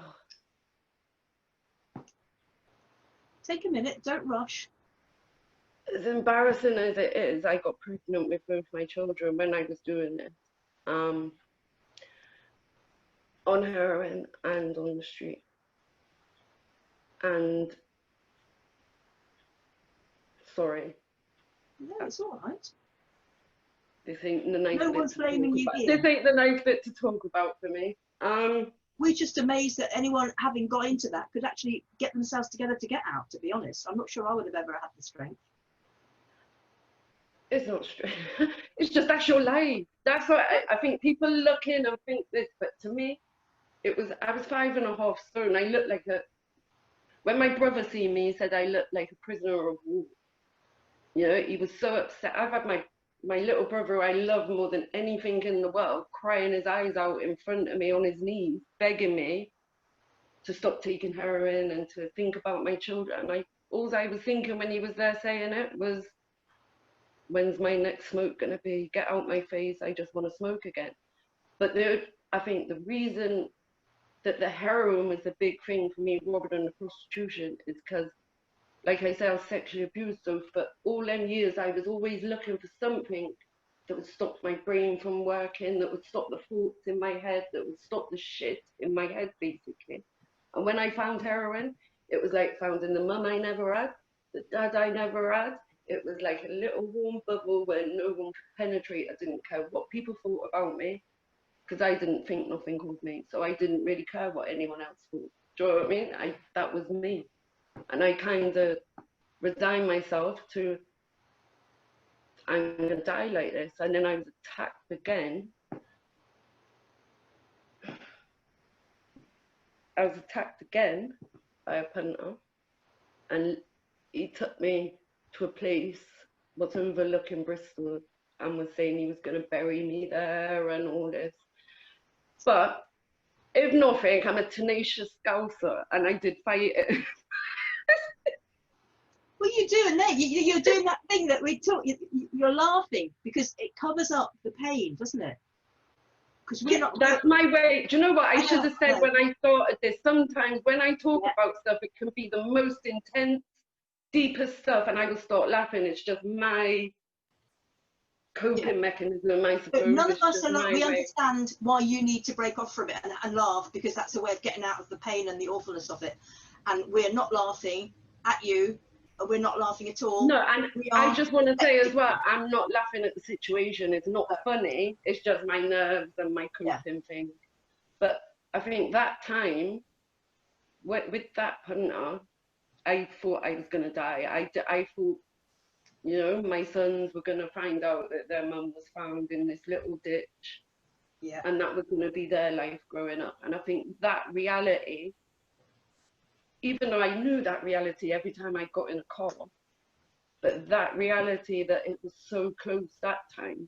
Take a minute, don't rush. As embarrassing as it is, I got pregnant with both my children when I was doing this. On heroin and on the street. And sorry. No, it's all right. This ain't the nice No bit one's to talk blaming you about. here. This ain't the nice bit to talk about for me. We're just amazed that anyone having got into that could actually get themselves together to get out, to be honest. I'm not sure I would have ever had the strength. It's not straight. It's just, that's your life. That's what I think people look in and think this, but to me, it was, I was 5.5 stone. I looked like a, when my brother seen me, he said I looked like a prisoner of war. You know, he was so upset. I've had my little brother I love more than anything in the world, crying his eyes out in front of me on his knees, begging me to stop taking heroin and to think about my children. All I was thinking when he was there saying it was, when's my next smoke gonna be? Get out my face, I just want to smoke again. But I think the reason that the heroin was the big thing for me rather than the prostitution is because, like I said, I was sexually abused, so for all them years I was always looking for something that would stop my brain from working, that would stop the thoughts in my head, that would stop the shit in my head, basically. And when I found heroin, it was like finding the mum I never had, the dad I never had. It was like a little warm bubble where no one could penetrate. I didn't care what people thought about me because I didn't think nothing of me. So I didn't really care what anyone else thought. Do you know what I mean? That was me. And I kind of resigned myself to, I'm going to die like this. And then I was attacked again. I was attacked again by a punter. And he took me to a place what's overlooking Bristol and was saying he was going to bury me there and all this. But if nothing, I'm a tenacious scouser and I did fight it. Well, you're doing that. You're doing that thing that we talk. You're laughing because it covers up the pain, doesn't it? Because we're not. That's my way. Do you know what I should have said when I started this? Sometimes when I talk about stuff, it can be the most intense, deepest stuff, and I will start laughing. It's just my coping mechanism, I suppose. But none of us are. We understand why you need to break off from it and laugh, because that's a way of getting out of the pain and the awfulness of it. And we're not laughing at you. We're not laughing at all. No, and I just want to say as well, I'm not laughing at the situation. It's not funny. It's just my nerves and my coping thing. But I think that time, with that punter, I thought I was going to die. I thought, you know, my sons were going to find out that their mum was found in this little ditch. Yeah. And that was going to be their life growing up. And I think that reality, even though I knew that reality every time I got in a car, but that reality that it was so close that time,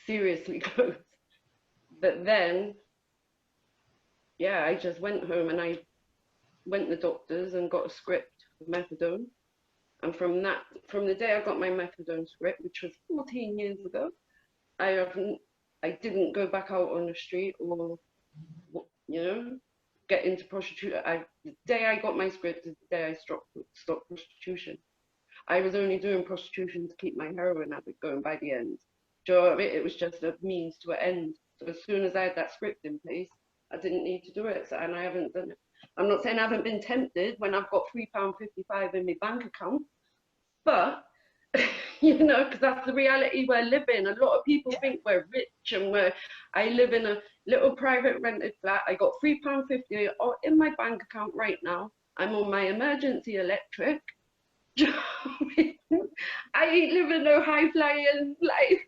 seriously close, that then, yeah, I just went home and I went to the doctors and got a script of methadone. And from the day I got my methadone script, which was 14 years ago, I didn't go back out on the street or, you know, get into prostitution. The day I got my script is the day I stopped prostitution. I was only doing prostitution to keep my heroin habit going by the end. Do you know what I mean? It was just a means to an end. So as soon as I had that script in place, I didn't need to do it, and I haven't done it. I'm not saying I haven't been tempted when I've got £3.55 in my bank account, but you know, because that's the reality we're living. A lot of people think we're rich and I live in a little private rented flat. I got £3.50 in my bank account right now. I'm on my emergency electric. Do you know what I mean? I ain't living no high-flying life.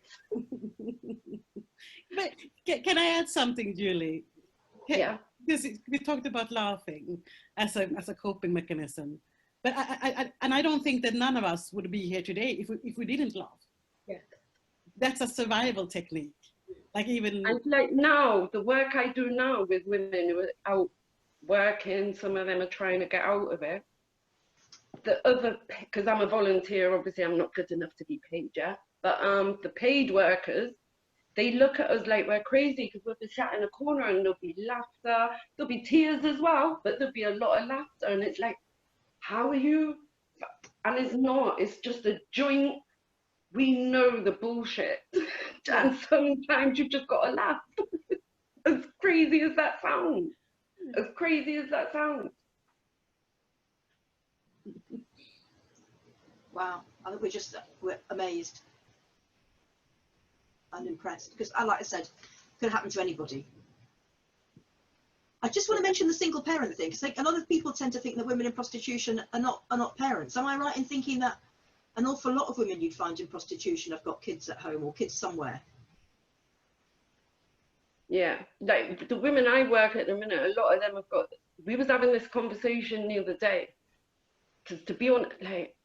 But can I add something, Julie? Yeah. Because we talked about laughing as a coping mechanism, but I don't think that none of us would be here today if we didn't laugh. Yeah. That's a survival technique. Like even and like now, the work I do now with women who are out working, some of them are trying to get out of it. The other, because I'm a volunteer, obviously I'm not good enough to be paid yet, but the paid workers, they look at us like we're crazy because we'll be sat in a corner and there'll be laughter, there'll be tears as well, but there'll be a lot of laughter, and it's like, how are you? And it's not, it's just a joint, we know the bullshit, and sometimes you've just got to laugh. As crazy as that sounds. As crazy as that sounds. Wow, I think we're amazed and impressed, because, like I said, it could happen to anybody. I just want to mention the single parent thing, because a lot of people tend to think that women in prostitution are not parents. Am I right in thinking that an awful lot of women you'd find in prostitution have got kids at home or kids somewhere? Yeah, like the women I work at the minute, a lot of them have got, we was having this conversation the other day, because to be honest, like,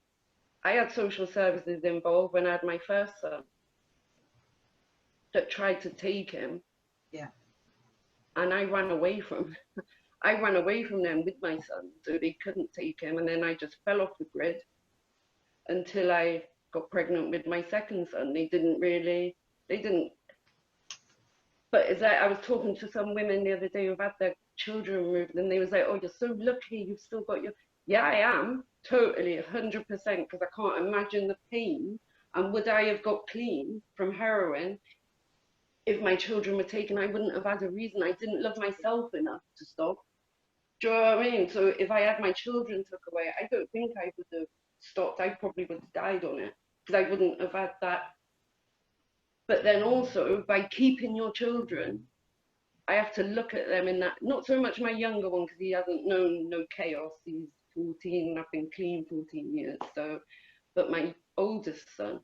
I had social services involved when I had my first son that tried to take him. Yeah. And I ran away from them with my son, so they couldn't take him, and then I just fell off the grid until I got pregnant with my second son. They didn't, but it's like, I was talking to some women the other day who've had their children removed, and they was like, oh, you're so lucky, you've still got your, yeah, I am, totally, 100%, because I can't imagine the pain. And would I have got clean from heroin if my children were taken? I wouldn't have had a reason. I didn't love myself enough to stop. Do you know what I mean? So if I had my children took away, I don't think I would have stopped. I probably would have died on it, because I wouldn't have had that. But then also, by keeping your children, I have to look at them in that, not so much my younger one, because he hasn't known no chaos. He's 14, and I've been clean 14 years. So, but my oldest son,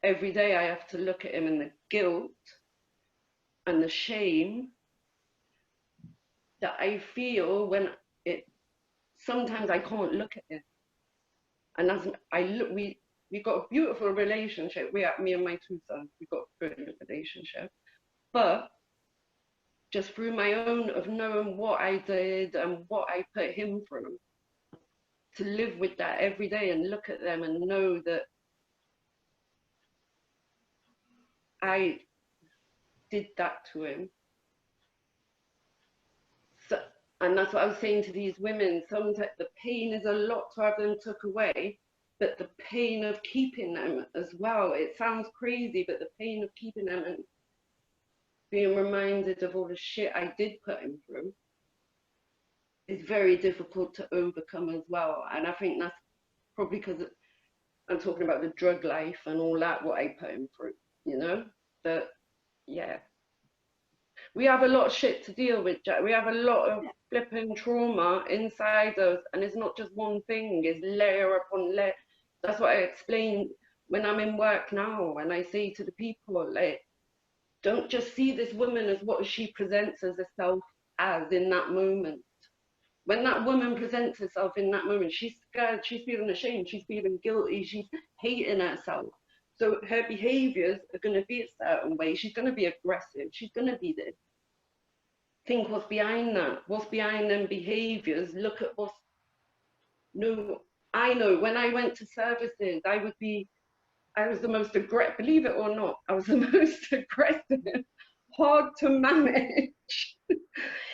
every day I have to look at him in the guilt and the shame that I feel when sometimes I can't look at him. And as I look, we got a beautiful relationship. Me and my two sons, we got a good relationship. But just through my own of knowing what I did and what I put him through, to live with that every day and look at them and know that I did that to him. So, and that's what I was saying to these women. Sometimes the pain is a lot to have them took away, but the pain of keeping them as well. It sounds crazy, but the pain of keeping them and being reminded of all the shit I did put him through is very difficult to overcome as well. And I think that's probably because I'm talking about the drug life and all that, what I put him through, you know? But yeah, we have a lot of shit to deal with, Jack. We have a lot of flipping trauma inside us, and it's not just one thing, it's layer upon layer. That's what I explain when I'm in work now, and I say to the people, like, don't just see this woman as what she presents as herself as in that moment. When that woman presents herself in that moment, she's scared, she's feeling ashamed, she's feeling guilty, she's hating herself. So her behaviors are going to be a certain way. She's going to be aggressive. She's going to be this. Think what's behind that. What's behind them behaviors? Look at what's... No, I know when I went to services, I was the most aggressive, believe it or not, I was the most aggressive, hard to manage.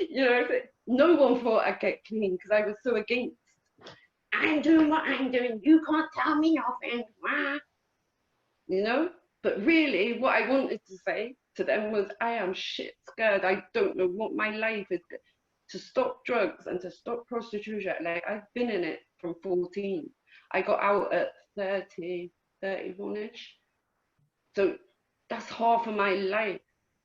You know, no one thought I'd get clean because I was so against. I'm doing what I'm doing. You can't tell me nothing. You know, but really what I wanted to say to them was, I am shit scared. I don't know what my life is. To stop drugs and to stop prostitution, like, I've been in it from 14. I got out at 31-ish. So that's half of my life.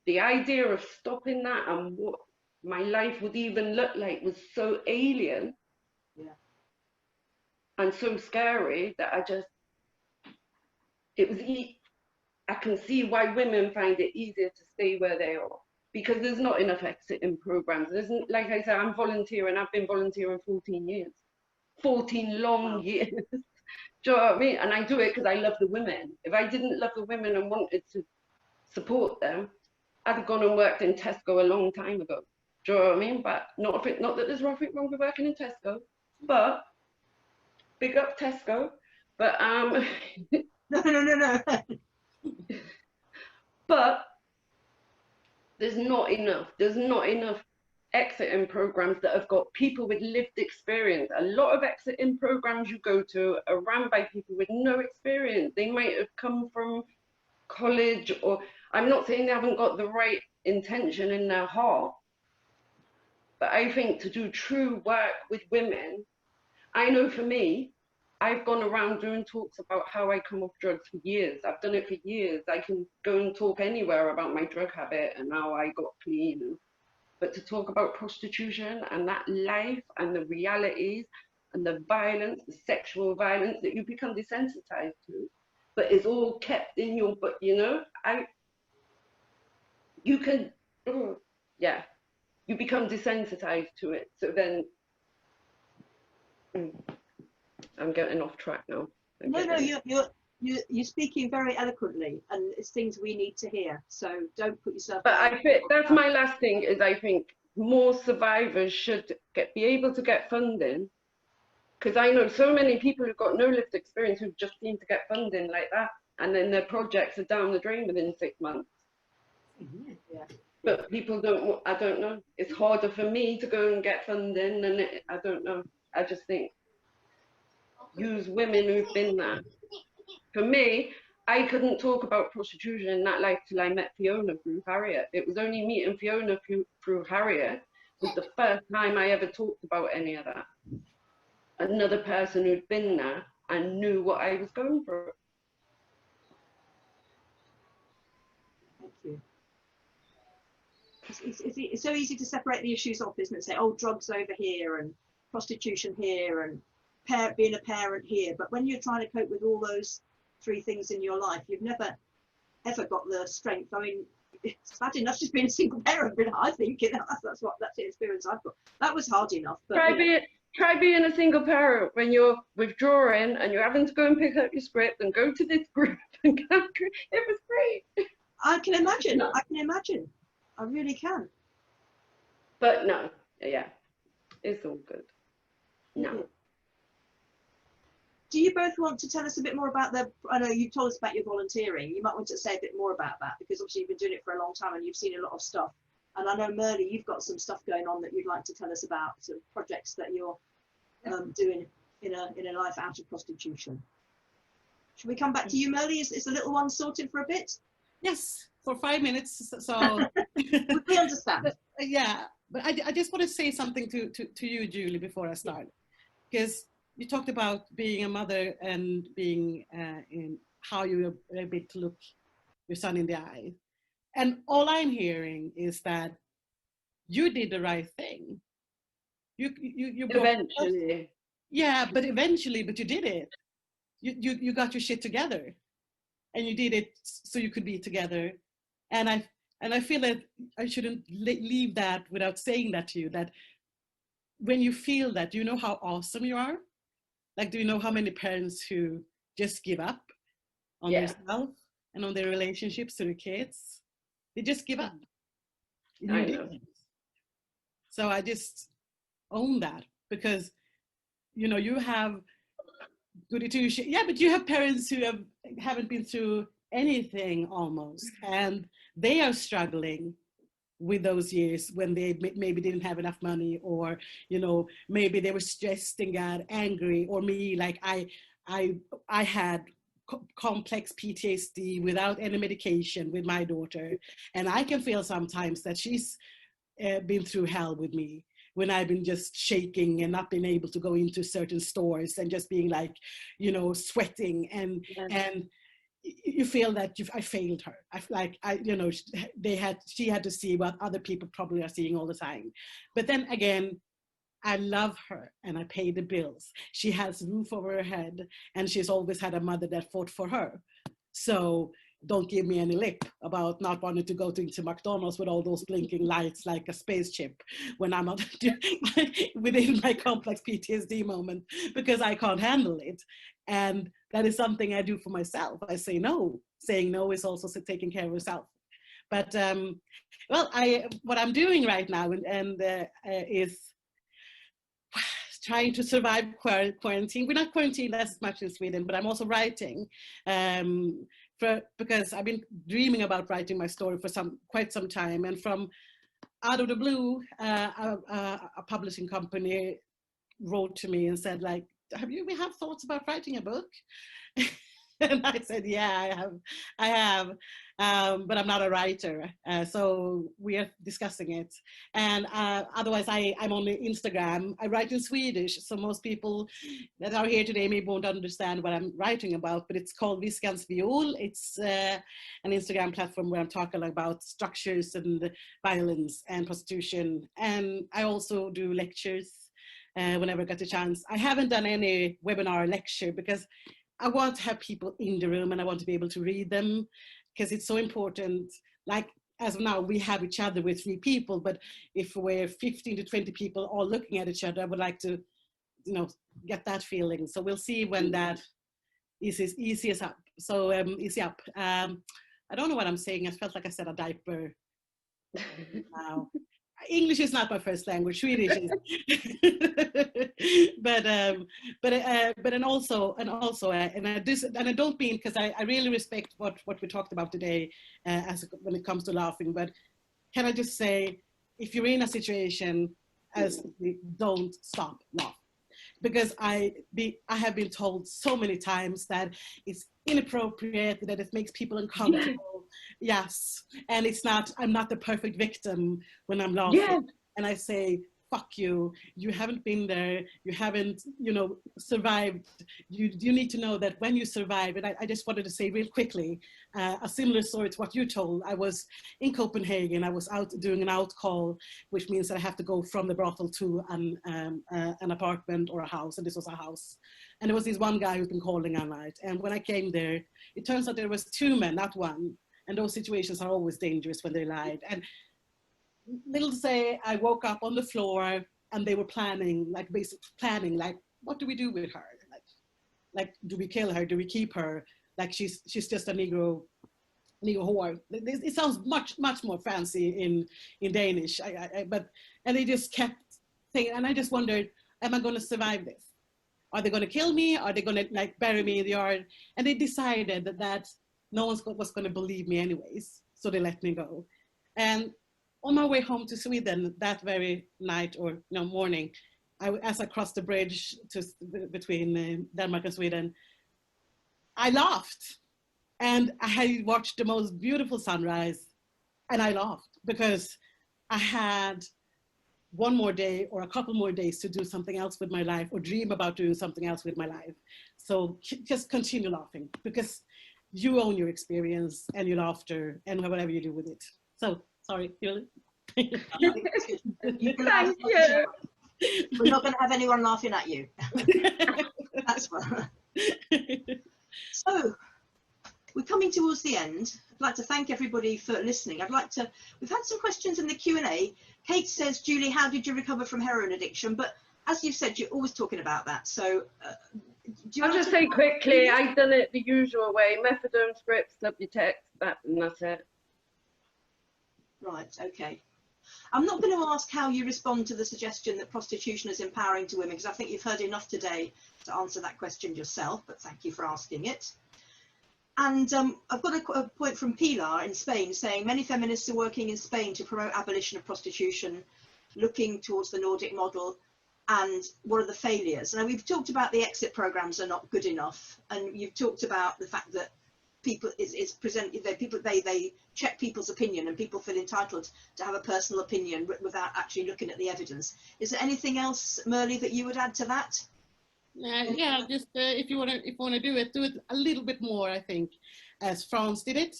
The idea of stopping that and what my life would even look like was so alien. Yeah. and so scary that I can see why women find it easier to stay where they are, because there's not enough exiting programs. There's, like I said, I'm volunteering. I've been volunteering 14 years, 14 long years. Do you know what I mean? And I do it because I love the women. If I didn't love the women and wanted to support them, I'd have gone and worked in Tesco a long time ago. Do you know what I mean? But not that there's nothing wrong with working in Tesco, but big up Tesco. But No. but there's not enough exiting programs that have got people with lived experience. A lot of exiting programs you go to are run by people with no experience. They might have come from college, or I'm not saying they haven't got the right intention in their heart, but I think to do true work with women, I know for me, I've gone around doing talks about how I come off drugs for years. I've done it for years. I can go and talk anywhere about my drug habit and how I got clean. But to talk about prostitution and that life and the realities and the violence, the sexual violence that you become desensitized to, but it's all kept in your, but you know, you become desensitized to it. So then, I'm getting off track now. No, you're speaking very eloquently, and it's things we need to hear. So don't put yourself. But I think that's my last thing. Is I think more survivors should be able to get funding, because I know so many people who've got no lived experience who've just need to get funding like that, and then their projects are down the drain within 6 months. Yeah. But people don't. I don't know. It's harder for me to go and get funding, and I don't know. I just think. Use women who've been there. For me, I couldn't talk about prostitution in that life till I met Fiona through Harriet. It was only meeting Fiona through Harriet was the first time I ever talked about any of that. Another person who'd been there and knew what I was going through. Thank you. It's so easy to separate the issues off, isn't it? Say, oh, drugs over here and prostitution here and being a parent here. But when you're trying to cope with all those three things in your life, you've never ever got the strength. I mean, it's bad enough just being a single parent, but I think that's the experience I've got. That was hard enough. But try being a single parent when you're withdrawing and you're having to go and pick up your script and go to this group and go. It was great. I can imagine. I really can. But no, yeah, it's all good. No. Do you both want to tell us a bit more about I know you told us about your volunteering. You might want to say a bit more about that, because obviously you've been doing it for a long time and you've seen a lot of stuff. And I know, Merle, you've got some stuff going on that you'd like to tell us about, some projects that you're doing in a life out of prostitution. Should we come back to you, Merle? Is the little one sorted for a bit? Yes, for 5 minutes. So we understand. Yeah, but I just want to say something to you, Julie, before I start, because you talked about being a mother and being in how you're able to look your son in the eye. And all I'm hearing is that you did the right thing. You eventually. Yeah, but you did it. You got your shit together, and you did it so you could be together. And I feel that I shouldn't leave that without saying that to you, that when you feel that, do you know how awesome you are? Like, do you know how many parents who just give up on themselves and on their relationships to their kids? They just give up. I know. So I just own that, because, you know, you have goody two-shoes. Yeah, but you have parents who haven't been through anything almost, and they are struggling with those years when they maybe didn't have enough money, or, you know, maybe they were stressed and got angry, or me, like I had complex PTSD without any medication with my daughter, and I can feel sometimes that she's been through hell with me when I've been just shaking and not being able to go into certain stores and just being like, you know, sweating and you feel that I failed her. She had to see what other people probably are seeing all the time. But then again, I love her and I pay the bills. She has a roof over her head and she's always had a mother that fought for her. So don't give me any lip about not wanting to go to McDonald's with all those blinking lights like a spaceship when I'm not within my complex PTSD moment, because I can't handle it. And that is something I do for myself. I say no. Saying no is also taking care of yourself. But well, what I'm doing right now is trying to survive quarantine. We're not quarantined as much in Sweden, but I'm also writing because I've been dreaming about writing my story for quite some time. And from out of the blue, a publishing company wrote to me and said, like, we have thoughts about writing a book? And I said, yeah, I have, but I'm not a writer. So we are discussing it. And otherwise, I'm on Instagram. I write in Swedish. So most people that are here today maybe won't understand what I'm writing about, but it's called Viskans Viol. It's an Instagram platform where I'm talking about structures and violence and prostitution. And I also do lectures whenever I get the chance. I haven't done any webinar lecture because I want to have people in the room and I want to be able to read them, because it's so important. Like, as of now, we have each other with 3 people, but if we're 15 to 20 people all looking at each other, I would like to, get that feeling. So we'll see when that eases up. So easy up. I don't know what I'm saying. I felt like I said a diaper. Wow. English is not my first language. Swedish is. but I don't mean, because I really respect what we talked about today when it comes to laughing. But can I just say, if you're in a situation, don't stop laughing. Because I have been told so many times that it's inappropriate, that it makes people uncomfortable. Yes, and I'm not the perfect victim when I'm laughing. Yeah. And I say, fuck you, you haven't been there, you haven't, survived. You need to know that when you survive, and I just wanted to say real quickly, a similar story to what you told. I was in Copenhagen, I was out doing an out call, which means that I have to go from the brothel to an apartment or a house, and this was a house. And there was this one guy who'd been calling all night. And when I came there, it turns out there was 2 men, not 1. And those situations are always dangerous when they lied. And little to say, I woke up on the floor and they were planning, like what do we do with her? Like, do we kill her? Do we keep her? Like, she's just a Negro whore. It sounds much more fancy in Danish. But they just kept saying, and I just wondered, am I going to survive this? Are they going to kill me? Are they going to bury me in the yard? And they decided that no one was going to believe me anyways, so they let me go. And on my way home to Sweden that very night or morning, as I crossed the bridge between Denmark and Sweden, I laughed. And I had watched the most beautiful sunrise, and I laughed because I had one more day or a couple more days to do something else with my life, or dream about doing something else with my life. So just continue laughing, because you own your experience and your laughter and whatever you do with it. So, sorry, Julie. Thank you. We're not going to have anyone laughing at you. That's fun. So, we're coming towards the end. I'd like to thank everybody for listening. We've had some questions in the Q&A. Kate says, Julie, how did you recover from heroin addiction? But as you've said, you're always talking about that. So, I'll just say quickly, I've done it the usual way: methadone, scripts, Subutex, and that's it. Right, okay. I'm not going to ask how you respond to the suggestion that prostitution is empowering to women, because I think you've heard enough today to answer that question yourself, but thank you for asking it. And I've got a point from Pilar in Spain saying many feminists are working in Spain to promote abolition of prostitution, looking towards the Nordic model. And what are the failures? Now, we've talked about the exit programs are not good enough, and you've talked about the fact that people they check people's opinion, and people feel entitled to have a personal opinion without actually looking at the evidence. Is there anything else, Merle, that you would add to that? Yeah, just if you want to do it a little bit more, I think, as France did it.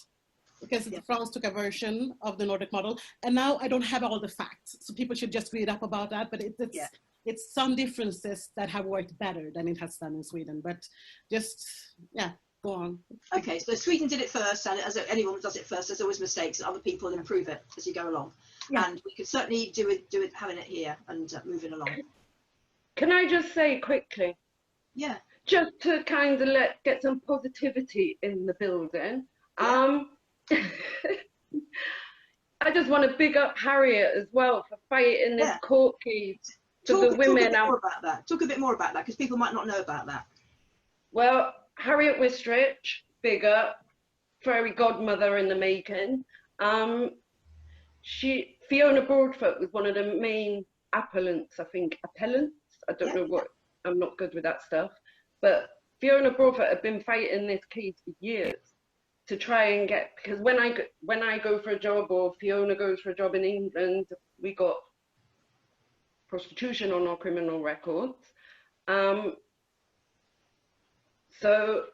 because France took a version of the Nordic model, and now I don't have all the facts, so people should just read up about that. But it's some differences that have worked better than it has done in Sweden. But just go on. Okay, so Sweden did it first, and as anyone does it first, there's always mistakes, and other people improve it as you go along. Yeah. And we could certainly do it having it here and moving along. Can I just say quickly? Yeah. Just to kind of get some positivity in the building. Yeah. I just want to big up Harriet as well for fighting this court case for the women. Talk a bit more about that, because people might not know about that. Well, Harriet Wistrich, big up, fairy godmother in the making. Fiona Broadfoot was one of the main appellants. I don't know what, I'm not good with that stuff. But Fiona Broadfoot had been fighting this case for years to try and get, because when I go for a job, or Fiona goes for a job in England, we got prostitution on our criminal records. So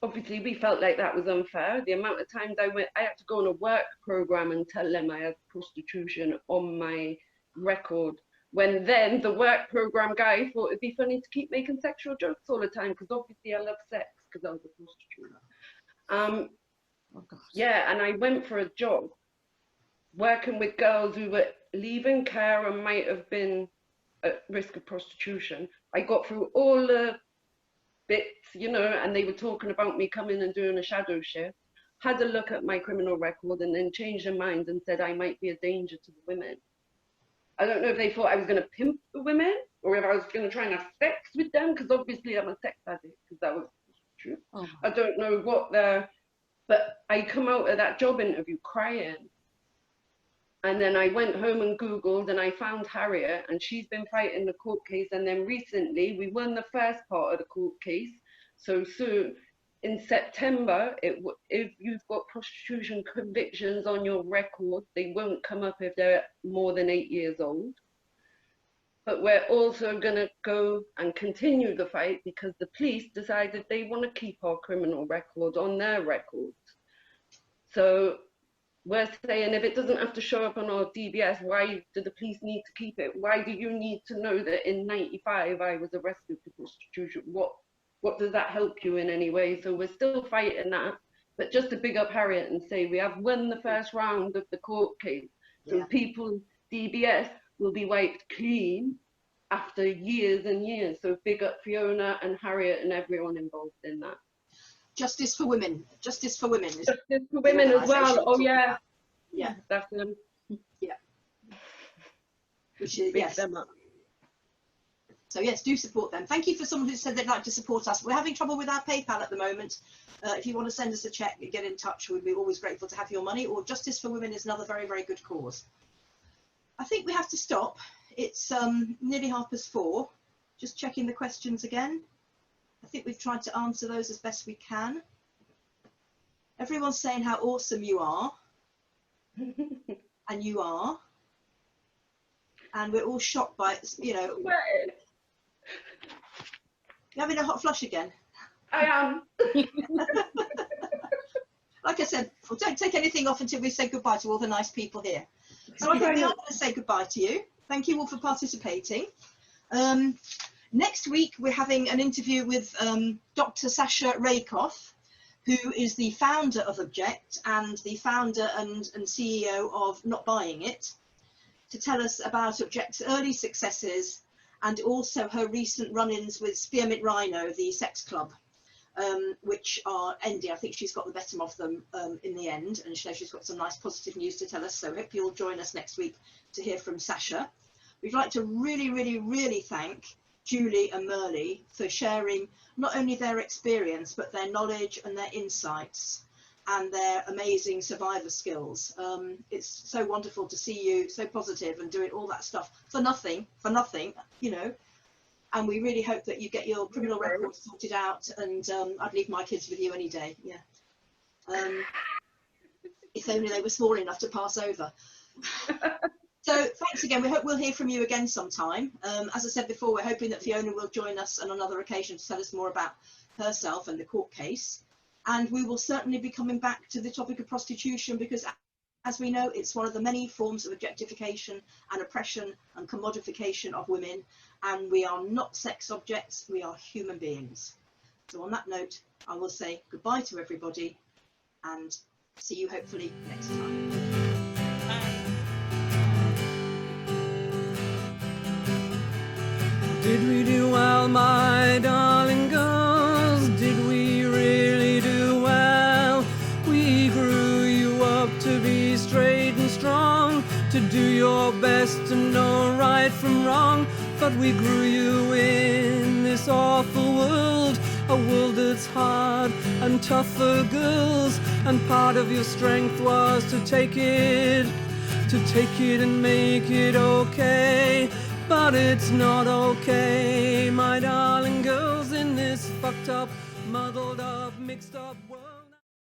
obviously we felt like that was unfair. The amount of times I had to go on a work program and tell them I had prostitution on my record, when then the work program guy thought it'd be funny to keep making sexual jokes all the time, because obviously I love sex because I was a prostitute. Yeah, and I went for a job working with girls who were leaving care and might have been at risk of prostitution. I got through all the bits, you know, and they were talking about me coming and doing a shadow shift, had a look at my criminal record, and then changed their mind and said I might be a danger to the women. I don't know if they thought I was going to pimp the women, or if I was going to try and have sex with them, because obviously I'm a sex addict, because that was true. Oh. I don't know what but I come out of that job interview crying. And then I went home and Googled, and I found Harriet, and she's been fighting the court case. And then recently we won the first part of the court case. So soon, in September, if you've got prostitution convictions on your record, they won't come up if they're more than 8 years old. But we're also going to go and continue the fight because the police decided they want to keep our criminal record on their records. So we're saying if it doesn't have to show up on our DBS, why do the police need to keep it? Why do you need to know that in '95 I was arrested for prostitution? What does that help you in any way? So we're still fighting that. But just to big up Harriet and say we have won the first round of the court case. So people's DBS will be wiped clean after years and years. So big up Fiona and Harriet and everyone involved in that. Justice for women. Justice for women. Justice for women as well. Oh yeah. Yeah. That's them. Yeah. Which is, yes. Them up. So yes, do support them. Thank you for someone who said they'd like to support us. We're having trouble with our PayPal at the moment. If you want to send us a check, get in touch. We'd be always grateful to have your money. Or Justice for Women is another very, very good cause. I think we have to stop. It's nearly 4:30. Just checking the questions again. I think we've tried to answer those as best we can. Everyone's saying how awesome you are. And you are. And we're all shocked by it, you know. You're having a hot flush again? I am. Like I said, well, don't take anything off until we say goodbye to all the nice people here. So I think we are going to say goodbye to you. Thank you all for participating. Next week, we're having an interview with Dr. Sasha Rakoff, who is the founder of Object and the founder and CEO of Not Buying It, to tell us about Object's early successes and also her recent run-ins with Spearmint Rhino, the sex club, which are ending. I think she's got the better of them in the end, and she's got some nice positive news to tell us. So hope you'll join us next week to hear from Sasha. We'd like to really, really, really thank Julie and Merle for sharing not only their experience, but their knowledge and their insights and their amazing survivor skills. It's so wonderful to see you so positive and doing all that stuff for nothing, you know. And we really hope that you get your criminal record sorted out, and I'd leave my kids with you any day, yeah. If only they were small enough to pass over. So thanks again. We hope we'll hear from you again sometime. As I said before, we're hoping that Fiona will join us on another occasion to tell us more about herself and the court case. And we will certainly be coming back to the topic of prostitution, because as we know, it's one of the many forms of objectification and oppression and commodification of women. And we are not sex objects, we are human beings. So on that note, I will say goodbye to everybody and see you hopefully next time. Did we do well, my darling girls? Did we really do well? We grew you up to be straight and strong, to do your best to know right from wrong. But we grew you in this awful world, a world that's hard and tough for girls. And part of your strength was to take it and make it okay. But it's not okay, my darling girls, in this fucked up, muddled up, mixed up world.